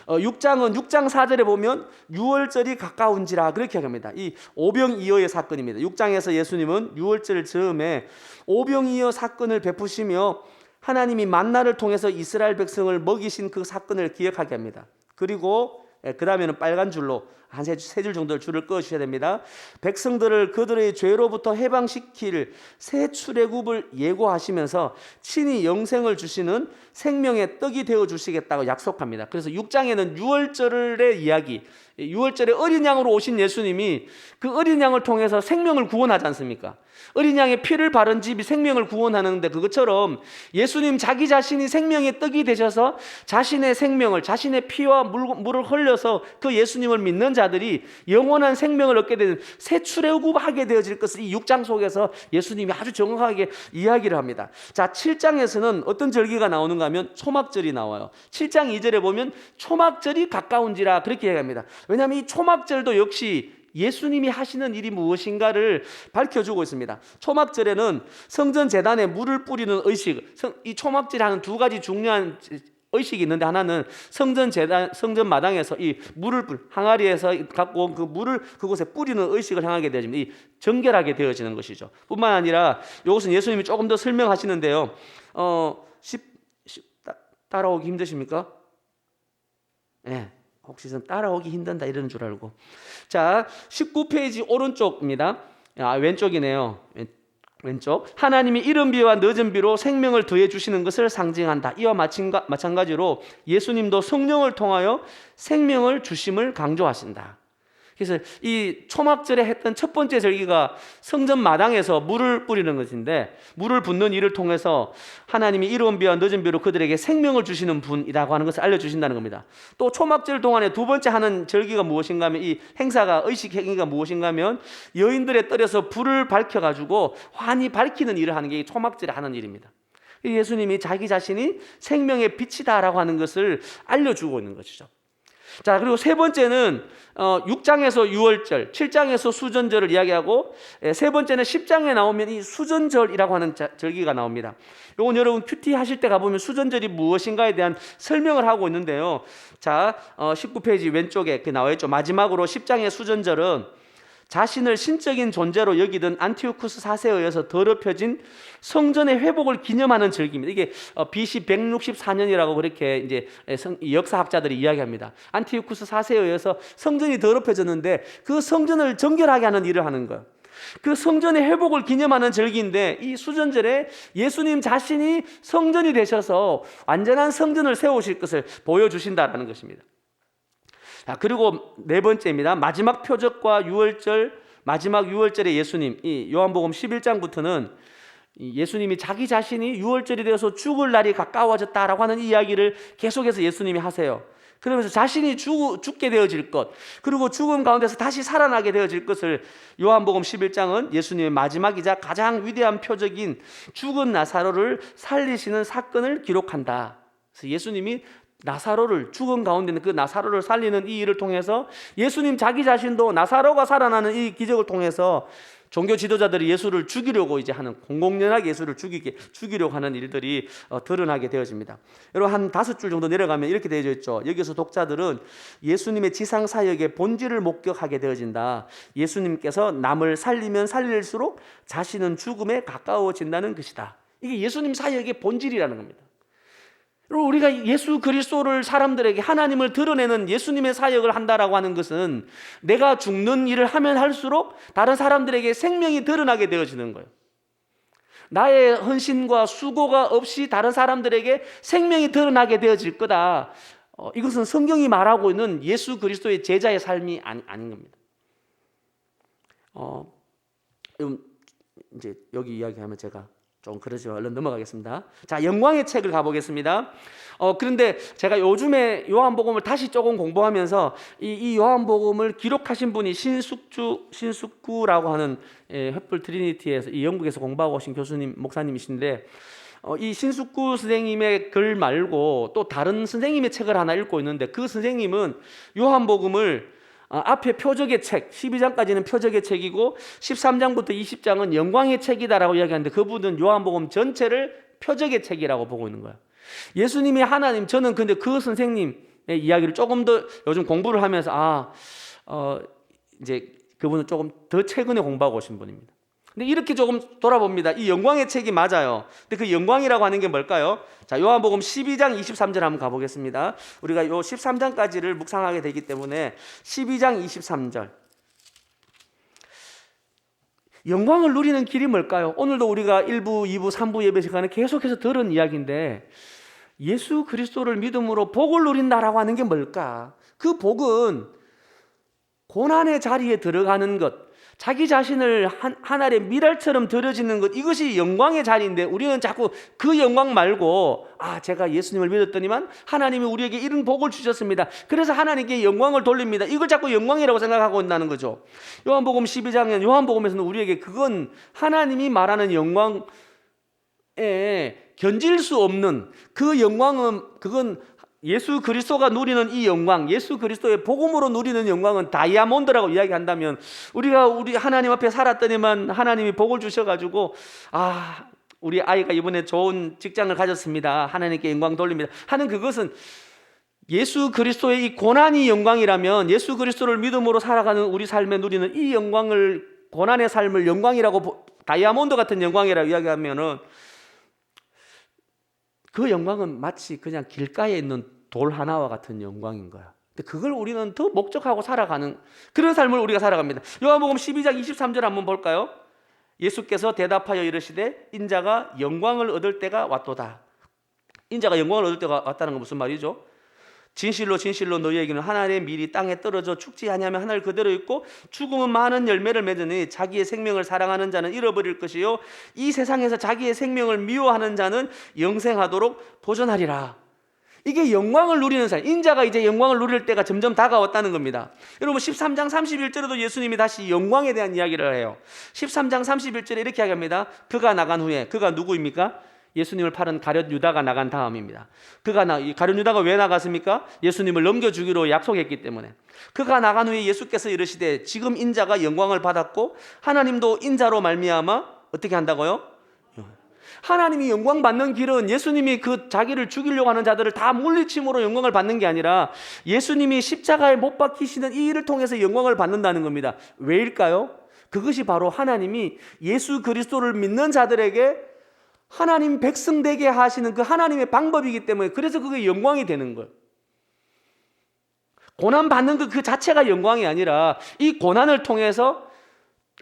6장은 6장 4절에 보면 유월절이 가까운지라 그렇게 합니다. 이 오병이어의 사건입니다. 6장에서 예수님은 유월절 즈음에 오병이어 사건을 베푸시며 하나님이 만나를 통해서 이스라엘 백성을 먹이신 그 사건을 기억하게 합니다. 그리고 그 다음에는 빨간 줄로 한 세 줄 정도를 줄을 그어주셔야 됩니다. 백성들을 그들의 죄로부터 해방시킬 새 출애굽을 예고하시면서 친히 영생을 주시는 생명의 떡이 되어주시겠다고 약속합니다. 그래서 6장에는 유월절의 이야기, 유월절에 어린 양으로 오신 예수님이 그 어린 양을 통해서 생명을 구원하지 않습니까? 어린 양의 피를 바른 집이 생명을 구원하는데, 그것처럼 예수님 자기 자신이 생명의 떡이 되셔서 자신의 생명을, 자신의 피와 물을 흘려서 그 예수님을 믿는 자들이 영원한 생명을 얻게 되는 새 출애굽하게 되어질 것을 이 6장 속에서 예수님이 아주 정확하게 이야기를 합니다. 자, 7장에서는 어떤 절기가 나오는가 하면 초막절이 나와요. 7장 2절에 보면 초막절이 가까운지라 그렇게 얘기합니다. 왜냐하면 이 초막절도 역시 예수님이 하시는 일이 무엇인가를 밝혀주고 있습니다. 초막절에는 성전 제단에 물을 뿌리는 의식, 이 초막절이 하는 두 가지 중요한 의식이 있는데, 하나는 성전 마당에서 이 물을 항아리에서 갖고 온 그 물을 그곳에 뿌리는 의식을 향하게 되어집니다. 이 정결하게 되어지는 것이죠. 뿐만 아니라 이것은 예수님이 조금 더 설명하시는데요. 따라오기 힘드십니까? 혹시 좀 따라오기 힘든다 이러는 줄 알고. 자, 19페이지 오른쪽입니다. 왼쪽이네요. 왼쪽. 하나님이 이른 비와 늦은 비로 생명을 더해 주시는 것을 상징한다. 이와 마찬가지로 예수님도 성령을 통하여 생명을 주심을 강조하신다. 그래서 이 초막절에 했던 첫 번째 절기가 성전 마당에서 물을 뿌리는 것인데, 물을 붓는 일을 통해서 하나님이 이른 비와 늦은 비로 그들에게 생명을 주시는 분이라고 하는 것을 알려주신다는 겁니다. 또 초막절 동안에 두 번째 하는 절기가 무엇인가 하면, 이 행사가, 의식 행위가 무엇인가 하면 여인들의 뜰에서 불을 밝혀가지고 환히 밝히는 일을 하는 게 이 초막절에 하는 일입니다. 예수님이 자기 자신이 생명의 빛이다라고 하는 것을 알려주고 있는 것이죠. 자, 그리고 세 번째는 6장에서 유월절, 7장에서 수전절을 이야기하고, 세 번째는 10장에 나오면 이 수전절이라고 하는 절기가 나옵니다. 이건 여러분 큐티 하실 때 가보면 수전절이 무엇인가에 대한 설명을 하고 있는데요. 자, 19페이지 왼쪽에 나와 있죠. 마지막으로 10장의 수전절은 자신을 신적인 존재로 여기던 안티오쿠스 4세에 의해서 더럽혀진 성전의 회복을 기념하는 절기입니다. 이게 BC 164년이라고 그렇게 이제 역사학자들이 이야기합니다. 안티오쿠스 4세에 의해서 성전이 더럽혀졌는데 그 성전을 정결하게 하는 일을 하는 거예요. 그 성전의 회복을 기념하는 절기인데, 이 수전절에 예수님 자신이 성전이 되셔서 완전한 성전을 세우실 것을 보여주신다라는 것입니다. 자, 그리고 네 번째입니다. 마지막 표적과 유월절 마지막 유월절에 예수님, 이 요한복음 11장부터는 예수님이 자기 자신이 유월절이 되어서 죽을 날이 가까워졌다라고 하는 이야기를 계속해서 예수님이 하세요. 그러면서 자신이 죽게 되어질 것, 그리고 죽음 가운데서 다시 살아나게 되어질 것을 요한복음 11장은 예수님의 마지막이자 가장 위대한 표적인 죽은 나사로를 살리시는 사건을 기록한다. 그래서 예수님이 나사로를, 죽은 가운데 있는 그 나사로를 살리는 이 일을 통해서 예수님 자기 자신도 나사로가 살아나는 이 기적을 통해서 종교 지도자들이 예수를 죽이려고 이제 하는, 공공연하게 예수를 죽이려고 하는 일들이 드러나게 되어집니다. 여러분, 한 5줄 정도 내려가면 이렇게 되어져 있죠. 여기서 독자들은 예수님의 지상 사역의 본질을 목격하게 되어진다. 예수님께서 남을 살리면 살릴수록 자신은 죽음에 가까워진다는 것이다. 이게 예수님 사역의 본질이라는 겁니다. 우리가 예수 그리스도를 사람들에게, 하나님을 드러내는 예수님의 사역을 한다라고 하는 것은 내가 죽는 일을 하면 할수록 다른 사람들에게 생명이 드러나게 되어지는 거예요. 나의 헌신과 수고가 없이 다른 사람들에게 생명이 드러나게 되어질 거다. 이것은 성경이 말하고 있는 예수 그리스도의 제자의 삶이 아닌 겁니다. 이제 여기 이야기하면 제가 좀 그러죠. 얼른 넘어가겠습니다. 자, 영광의 책을 가보겠습니다. 그런데 제가 요즘에 요한복음을 다시 조금 공부하면서 이 요한복음을 기록하신 분이 신숙구라고 하는 횃불 트리니티에서, 이 영국에서 공부하고 오신 교수님, 목사님이신데, 이 신숙구 선생님의 글 말고 또 다른 선생님의 책을 하나 읽고 있는데, 그 선생님은 요한복음을 앞에 표적의 책, 12장까지는 표적의 책이고 13장부터 20장은 영광의 책이다라고 이야기하는데, 그분은 요한복음 전체를 표적의 책이라고 보고 있는 거예요. 예수님이 하나님, 저는 근데 그 선생님의 이야기를 조금 더 요즘 공부를 하면서 이제 그분은 조금 더 최근에 공부하고 오신 분입니다. 근데 이렇게 조금 돌아봅니다. 이 영광의 책이 맞아요. 근데 그 영광이라고 하는 게 뭘까요? 자, 요한복음 12장 23절 한번 가보겠습니다. 우리가 요 13장까지를 묵상하게 되기 때문에 12장 23절. 영광을 누리는 길이 뭘까요? 오늘도 우리가 1부, 2부, 3부 예배 시간에 계속해서 들은 이야기인데, 예수 그리스도를 믿음으로 복을 누린다라고 하는 게 뭘까? 그 복은 고난의 자리에 들어가는 것, 자기 자신을 하늘의 미랄처럼 들여지는 것, 이것이 영광의 자리인데, 우리는 자꾸 그 영광 말고 제가 예수님을 믿었더니만 하나님이 우리에게 이런 복을 주셨습니다, 그래서 하나님께 영광을 돌립니다, 이걸 자꾸 영광이라고 생각하고 있다는 거죠. 요한복음 12장은, 요한복음에서는 우리에게 그건 하나님이 말하는 영광에 견질 수 없는 그 영광은, 그건 예수 그리스도가 누리는 이 영광, 예수 그리스도의 복음으로 누리는 영광은 다이아몬드라고 이야기한다면, 우리 하나님 앞에 살았더니만 하나님이 복을 주셔가지고 우리 아이가 이번에 좋은 직장을 가졌습니다, 하나님께 영광 돌립니다 하는, 그것은 예수 그리스도의 이 고난이 영광이라면, 예수 그리스도를 믿음으로 살아가는 우리 삶에 누리는 이 영광을, 고난의 삶을 영광이라고, 다이아몬드 같은 영광이라고 이야기하면은, 그 영광은 마치 그냥 길가에 있는 돌 하나와 같은 영광인 거야. 근데 그걸 우리는 더 목적하고 살아가는 그런 삶을 우리가 살아갑니다. 요한복음 12장 23절 한번 볼까요? 예수께서 대답하여 이르시되 인자가 영광을 얻을 때가 왔도다. 인자가 영광을 얻을 때가 왔다는 건 무슨 말이죠? 진실로 진실로 너희에게는 하늘의 밀이 땅에 떨어져 죽지 아니하면 하늘 그대로 있고 죽음은 많은 열매를 맺으니 자기의 생명을 사랑하는 자는 잃어버릴 것이요 이 세상에서 자기의 생명을 미워하는 자는 영생하도록 보존하리라. 이게 영광을 누리는 삶, 인자가 이제 영광을 누릴 때가 점점 다가왔다는 겁니다. 여러분, 13장 31절에도 예수님이 다시 영광에 대한 이야기를 해요. 13장 31절에 이렇게 이야기합니다. 그가 나간 후에, 그가 누구입니까? 예수님을 팔은 가룟 유다가 나간 다음입니다. 가룟 유다가 왜 나갔습니까? 예수님을 넘겨주기로 약속했기 때문에. 그가 나간 후에 예수께서 이르시되 지금 인자가 영광을 받았고 하나님도 인자로 말미암아 어떻게 한다고요? 하나님이 영광 받는 길은 예수님이 그 자기를 죽이려고 하는 자들을 다 물리침으로 영광을 받는 게 아니라 예수님이 십자가에 못 박히시는 이 일을 통해서 영광을 받는다는 겁니다. 왜일까요? 그것이 바로 하나님이 예수 그리스도를 믿는 자들에게 하나님 백성 되게 하시는 그 하나님의 방법이기 때문에, 그래서 그게 영광이 되는 거예요. 고난 받는 그 자체가 영광이 아니라 이 고난을 통해서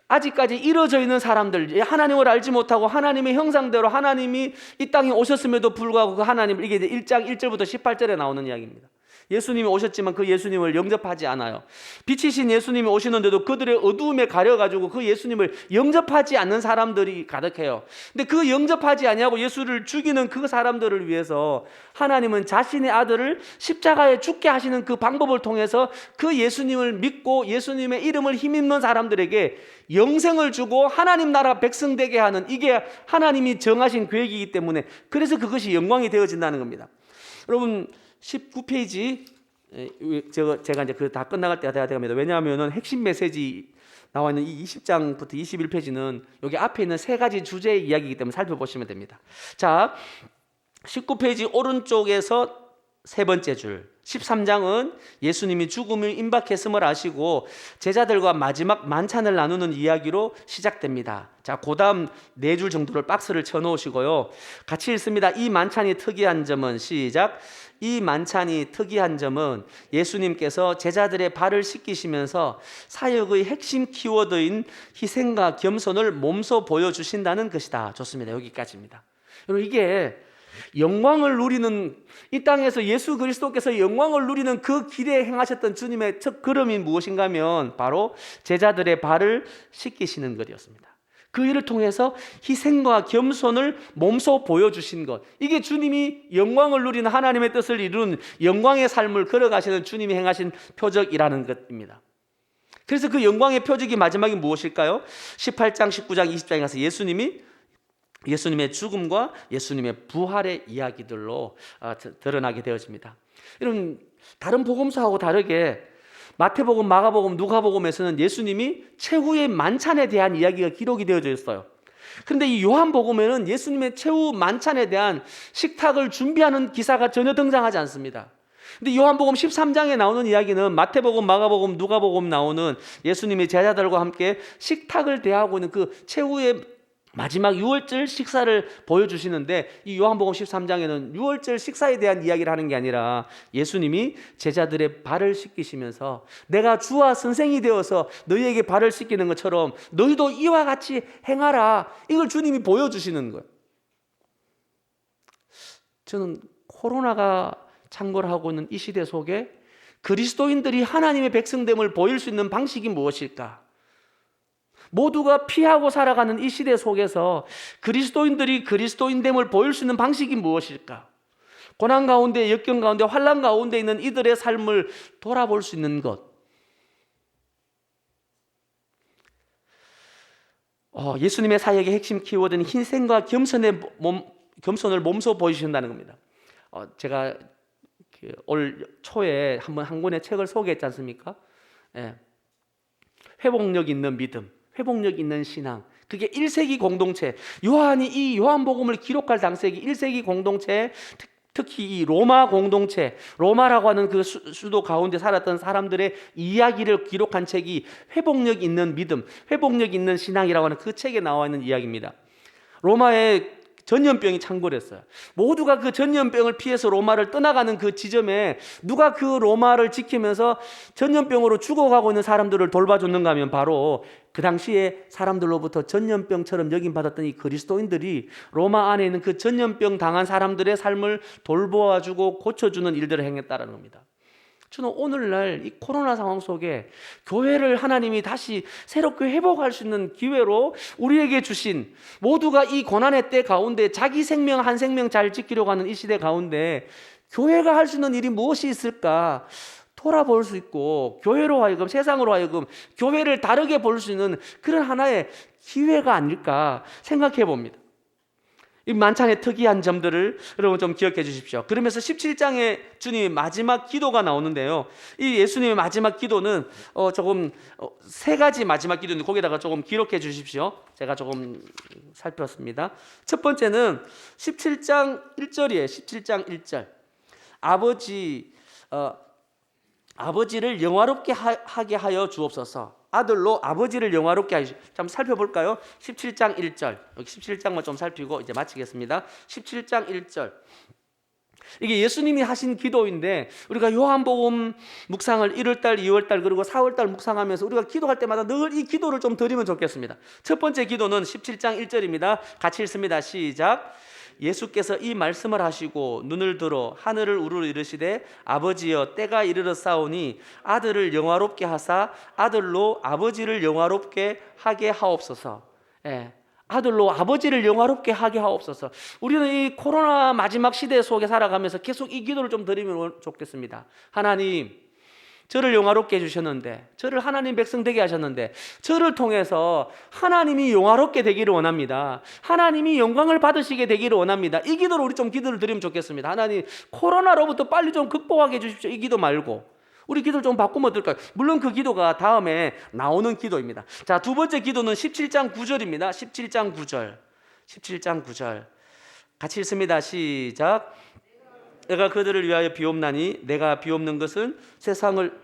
아직까지 이루어져 있는 사람들, 하나님을 알지 못하고 하나님의 형상대로 하나님이 이 땅에 오셨음에도 불구하고 그 하나님을, 이게 1장 1절부터 18절에 나오는 이야기입니다. 예수님이 오셨지만 그 예수님을 영접하지 않아요. 빛이신 예수님이 오시는데도 그들의 어두움에 가려가지고 그 예수님을 영접하지 않는 사람들이 가득해요. 근데 그 영접하지 아니하고 예수를 죽이는 그 사람들을 위해서 하나님은 자신의 아들을 십자가에 죽게 하시는 그 방법을 통해서 그 예수님을 믿고 예수님의 이름을 힘입는 사람들에게 영생을 주고 하나님 나라 백성 되게 하는, 이게 하나님이 정하신 계획이기 때문에, 그래서 그것이 영광이 되어진다는 겁니다. 여러분 19페이지, 제가 이제 그 다 끝나갈 때가 돼야 됩니다. 왜냐하면 핵심 메시지 나와 있는 이 20장부터 21페이지는 여기 앞에 있는 세 가지 주제의 이야기이기 때문에 살펴보시면 됩니다. 자, 19페이지 오른쪽에서 세 번째 줄, 13장은 예수님이 죽음을 임박했음을 아시고 제자들과 마지막 만찬을 나누는 이야기로 시작됩니다. 자, 그 다음 네 줄 정도를 박스를 쳐놓으시고요. 같이 읽습니다. 이 만찬이 특이한 점은, 시작. 이 만찬이 특이한 점은 예수님께서 제자들의 발을 씻기시면서 사역의 핵심 키워드인 희생과 겸손을 몸소 보여주신다는 것이다. 좋습니다. 여기까지입니다. 여러분, 이게 영광을 누리는, 이 땅에서 예수 그리스도께서 영광을 누리는 그 길에 행하셨던 주님의 첫 걸음이 무엇인가 하면 바로 제자들의 발을 씻기시는 것이었습니다. 그 일을 통해서 희생과 겸손을 몸소 보여주신 것, 이게 주님이 영광을 누리는 하나님의 뜻을 이루는 영광의 삶을 걸어가시는 주님이 행하신 표적이라는 것입니다. 그래서 그 영광의 표적이 마지막이 무엇일까요? 18장, 19장, 20장에 가서 예수님의 죽음과 예수님의 부활의 이야기들로 드러나게 되어집니다. 여러분, 다른 복음서하고 다르게 마태복음, 마가복음, 누가복음에서는 예수님이 최후의 만찬에 대한 이야기가 기록이 되어져 있어요. 그런데 이 요한복음에는 예수님의 최후 만찬에 대한 식탁을 준비하는 기사가 전혀 등장하지 않습니다. 근데 요한복음 13장에 나오는 이야기는 마태복음, 마가복음, 누가복음 나오는 예수님이 제자들과 함께 식탁을 대하고 있는 그 최후의 마지막 유월절 식사를 보여주시는데, 이 요한복음 13장에는 유월절 식사에 대한 이야기를 하는 게 아니라 예수님이 제자들의 발을 씻기시면서 내가 주와 선생이 되어서 너희에게 발을 씻기는 것처럼 너희도 이와 같이 행하라, 이걸 주님이 보여주시는 거예요. 저는 코로나가 창궐하고 있는 이 시대 속에 그리스도인들이 하나님의 백성됨을 보일 수 있는 방식이 무엇일까? 모두가 피하고 살아가는 이 시대 속에서 그리스도인들이 그리스도인됨을 보일 수 있는 방식이 무엇일까? 고난 가운데, 역경 가운데, 환난 가운데 있는 이들의 삶을 돌아볼 수 있는 것. 예수님의 사역의 핵심 키워드는 희생과 겸손을 몸소 보여주신다는 겁니다. 제가 올 초에 한 권의 책을 소개했지 않습니까? 회복력 있는 믿음, 회복력 있는 신앙, 그게 1세기 공동체, 요한이 이 요한복음을 기록할 당시에 1세기 공동체, 특히 이 로마 공동체, 로마라고 하는 그 수도 가운데 살았던 사람들의 이야기를 기록한 책이 회복력 있는 믿음, 회복력 있는 신앙이라고 하는 그 책에 나와 있는 이야기입니다. 로마의 전염병이 창궐했어요. 모두가 그 전염병을 피해서 로마를 떠나가는 그 지점에 누가 그 로마를 지키면서 전염병으로 죽어가고 있는 사람들을 돌봐줬는가 하면 바로 그 당시에 사람들로부터 전염병처럼 여김받았던 이 그리스도인들이 로마 안에 있는 그 전염병 당한 사람들의 삶을 돌보아주고 고쳐주는 일들을 행했다는 겁니다. 저는 오늘날 이 코로나 상황 속에 교회를 하나님이 다시 새롭게 회복할 수 있는 기회로 우리에게 주신, 모두가 이 고난의 때 가운데 자기 생명 한 생명 잘 지키려고 하는 이 시대 가운데 교회가 할 수 있는 일이 무엇이 있을까 돌아볼 수 있고, 교회로 하여금, 세상으로 하여금 교회를 다르게 볼 수 있는 그런 하나의 기회가 아닐까 생각해 봅니다. 이 만찬의 특이한 점들을 여러분 좀 기억해 주십시오. 그러면서 17장에 주님의 마지막 기도가 나오는데요, 이 예수님의 마지막 기도는 조금 세 가지 마지막 기도인데 거기다가 조금 기록해 주십시오. 제가 조금 살폈습니다. 첫 번째는 17장 1절이에요. 17장 1절. 아버지를 영화롭게 하게 하여 주옵소서. 아들로 아버지를 영화롭게 하시오. 한번 살펴볼까요? 17장 1절. 여기 17장만 좀 살피고 이제 마치겠습니다. 17장 1절. 이게 예수님이 하신 기도인데, 우리가 요한복음 묵상을 1월달, 2월달 그리고 4월달 묵상하면서 우리가 기도할 때마다 늘 이 기도를 좀 드리면 좋겠습니다. 첫 번째 기도는 17장 1절입니다. 같이 읽습니다. 시작. 예수께서 이 말씀을 하시고 눈을 들어 하늘을 우러러 이르시되 아버지여 때가 이르러 싸우니 아들을 영화롭게 하사 아들로 아버지를 영화롭게 하게 하옵소서. 예. 아들로 아버지를 영화롭게 하게 하옵소서. 우리는 이 코로나 마지막 시대 속에 살아가면서 계속 이 기도를 좀 드리면 좋겠습니다. 하나님, 저를 영화롭게 해주셨는데, 저를 하나님 백성 되게 하셨는데, 저를 통해서 하나님이 영화롭게 되기를 원합니다. 하나님이 영광을 받으시게 되기를 원합니다. 이 기도로 우리 좀 기도를 드리면 좋겠습니다. 하나님, 코로나로부터 빨리 좀 극복하게 해주십시오. 이 기도 말고 우리 기도를 좀 바꾸면 어떨까요? 물론 그 기도가 다음에 나오는 기도입니다. 자, 두 번째 기도는 17장 9절입니다. 17장 9절. 17장 9절. 같이 읽습니다. 시작. 내가 그들을 위하여 비옵나니 내가 비옵는 것은 세상을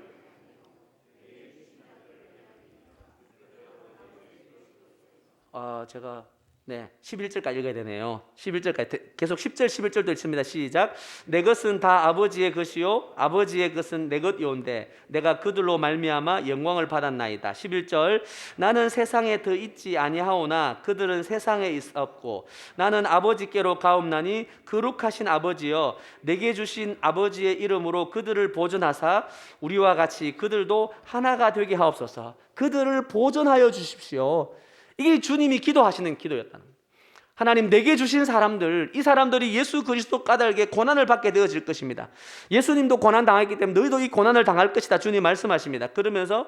제가 11절까지 읽어야 되네요. 11절까지 계속 10절 11절도 읽습니다. 시작. 내 것은 다 아버지의 것이요 아버지의 것은 내 것이온데 내가 그들로 말미암아 영광을 받았나이다. 11절. 나는 세상에 더 있지 아니하오나 그들은 세상에 있었고 나는 아버지께로 가옵나니 거룩하신 아버지여 내게 주신 아버지의 이름으로 그들을 보존하사 우리와 같이 그들도 하나가 되게 하옵소서. 그들을 보존하여 주십시오. 이게 주님이 기도하시는 기도였다는 거예요. 하나님, 내게 주신 사람들, 이 사람들이 예수 그리스도 까닭에 고난을 받게 되어질 것입니다. 예수님도 고난 당했기 때문에 너희도 이 고난을 당할 것이다. 주님 말씀하십니다. 그러면서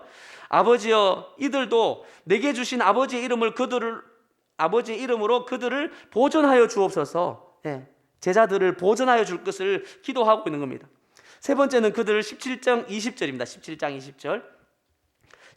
아버지여 이들도 내게 주신 아버지의 이름으로 그들을 보존하여 주옵소서. 제자들을 보존하여 줄 것을 기도하고 있는 겁니다. 세 번째는 그들을 17장 20절입니다. 17장 20절.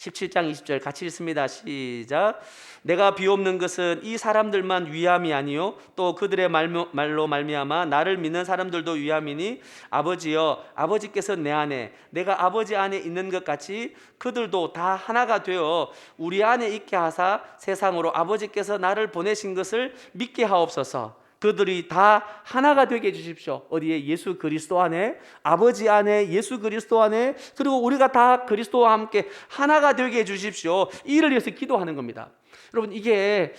17장 20절 같이 읽습니다. 시작. 내가 비옵는 것은 이 사람들만 위함이 아니요 또 그들의 말로 말미암아 나를 믿는 사람들도 위함이니 아버지여 아버지께서 내 안에 내가 아버지 안에 있는 것 같이 그들도 다 하나가 되어 우리 안에 있게 하사 세상으로 아버지께서 나를 보내신 것을 믿게 하옵소서. 그들이 다 하나가 되게 해주십시오. 어디에? 예수 그리스도 안에, 아버지 안에, 예수 그리스도 안에, 그리고 우리가 다 그리스도와 함께 하나가 되게 해주십시오. 이를 위해서 기도하는 겁니다. 여러분, 이게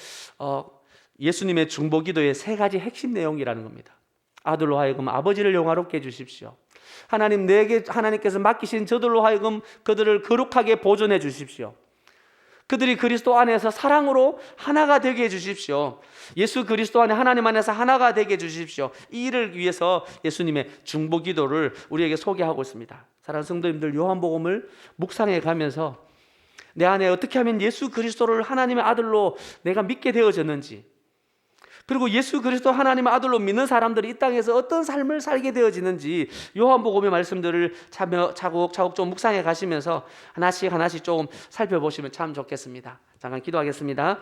예수님의 중보기도의 세 가지 핵심 내용이라는 겁니다. 아들로 하여금 아버지를 영화롭게 해주십시오. 하나님, 내게 하나님께서 맡기신 저들로 하여금 그들을 거룩하게 보존해 주십시오. 그들이 그리스도 안에서 사랑으로 하나가 되게 해주십시오. 예수 그리스도 안에 하나님 안에서 하나가 되게 해주십시오. 이 일을 위해서 예수님의 중보기도를 우리에게 소개하고 있습니다. 사랑하는 성도님들, 요한복음을 묵상해 가면서 내 안에 어떻게 하면 예수 그리스도를 하나님의 아들로 내가 믿게 되어졌는지, 그리고 예수 그리스도 하나님의 아들로 믿는 사람들이 이 땅에서 어떤 삶을 살게 되어지는지 요한복음의 말씀들을 차곡차곡 좀 묵상해 가시면서 하나씩 조금 살펴보시면 참 좋겠습니다. 잠깐 기도하겠습니다.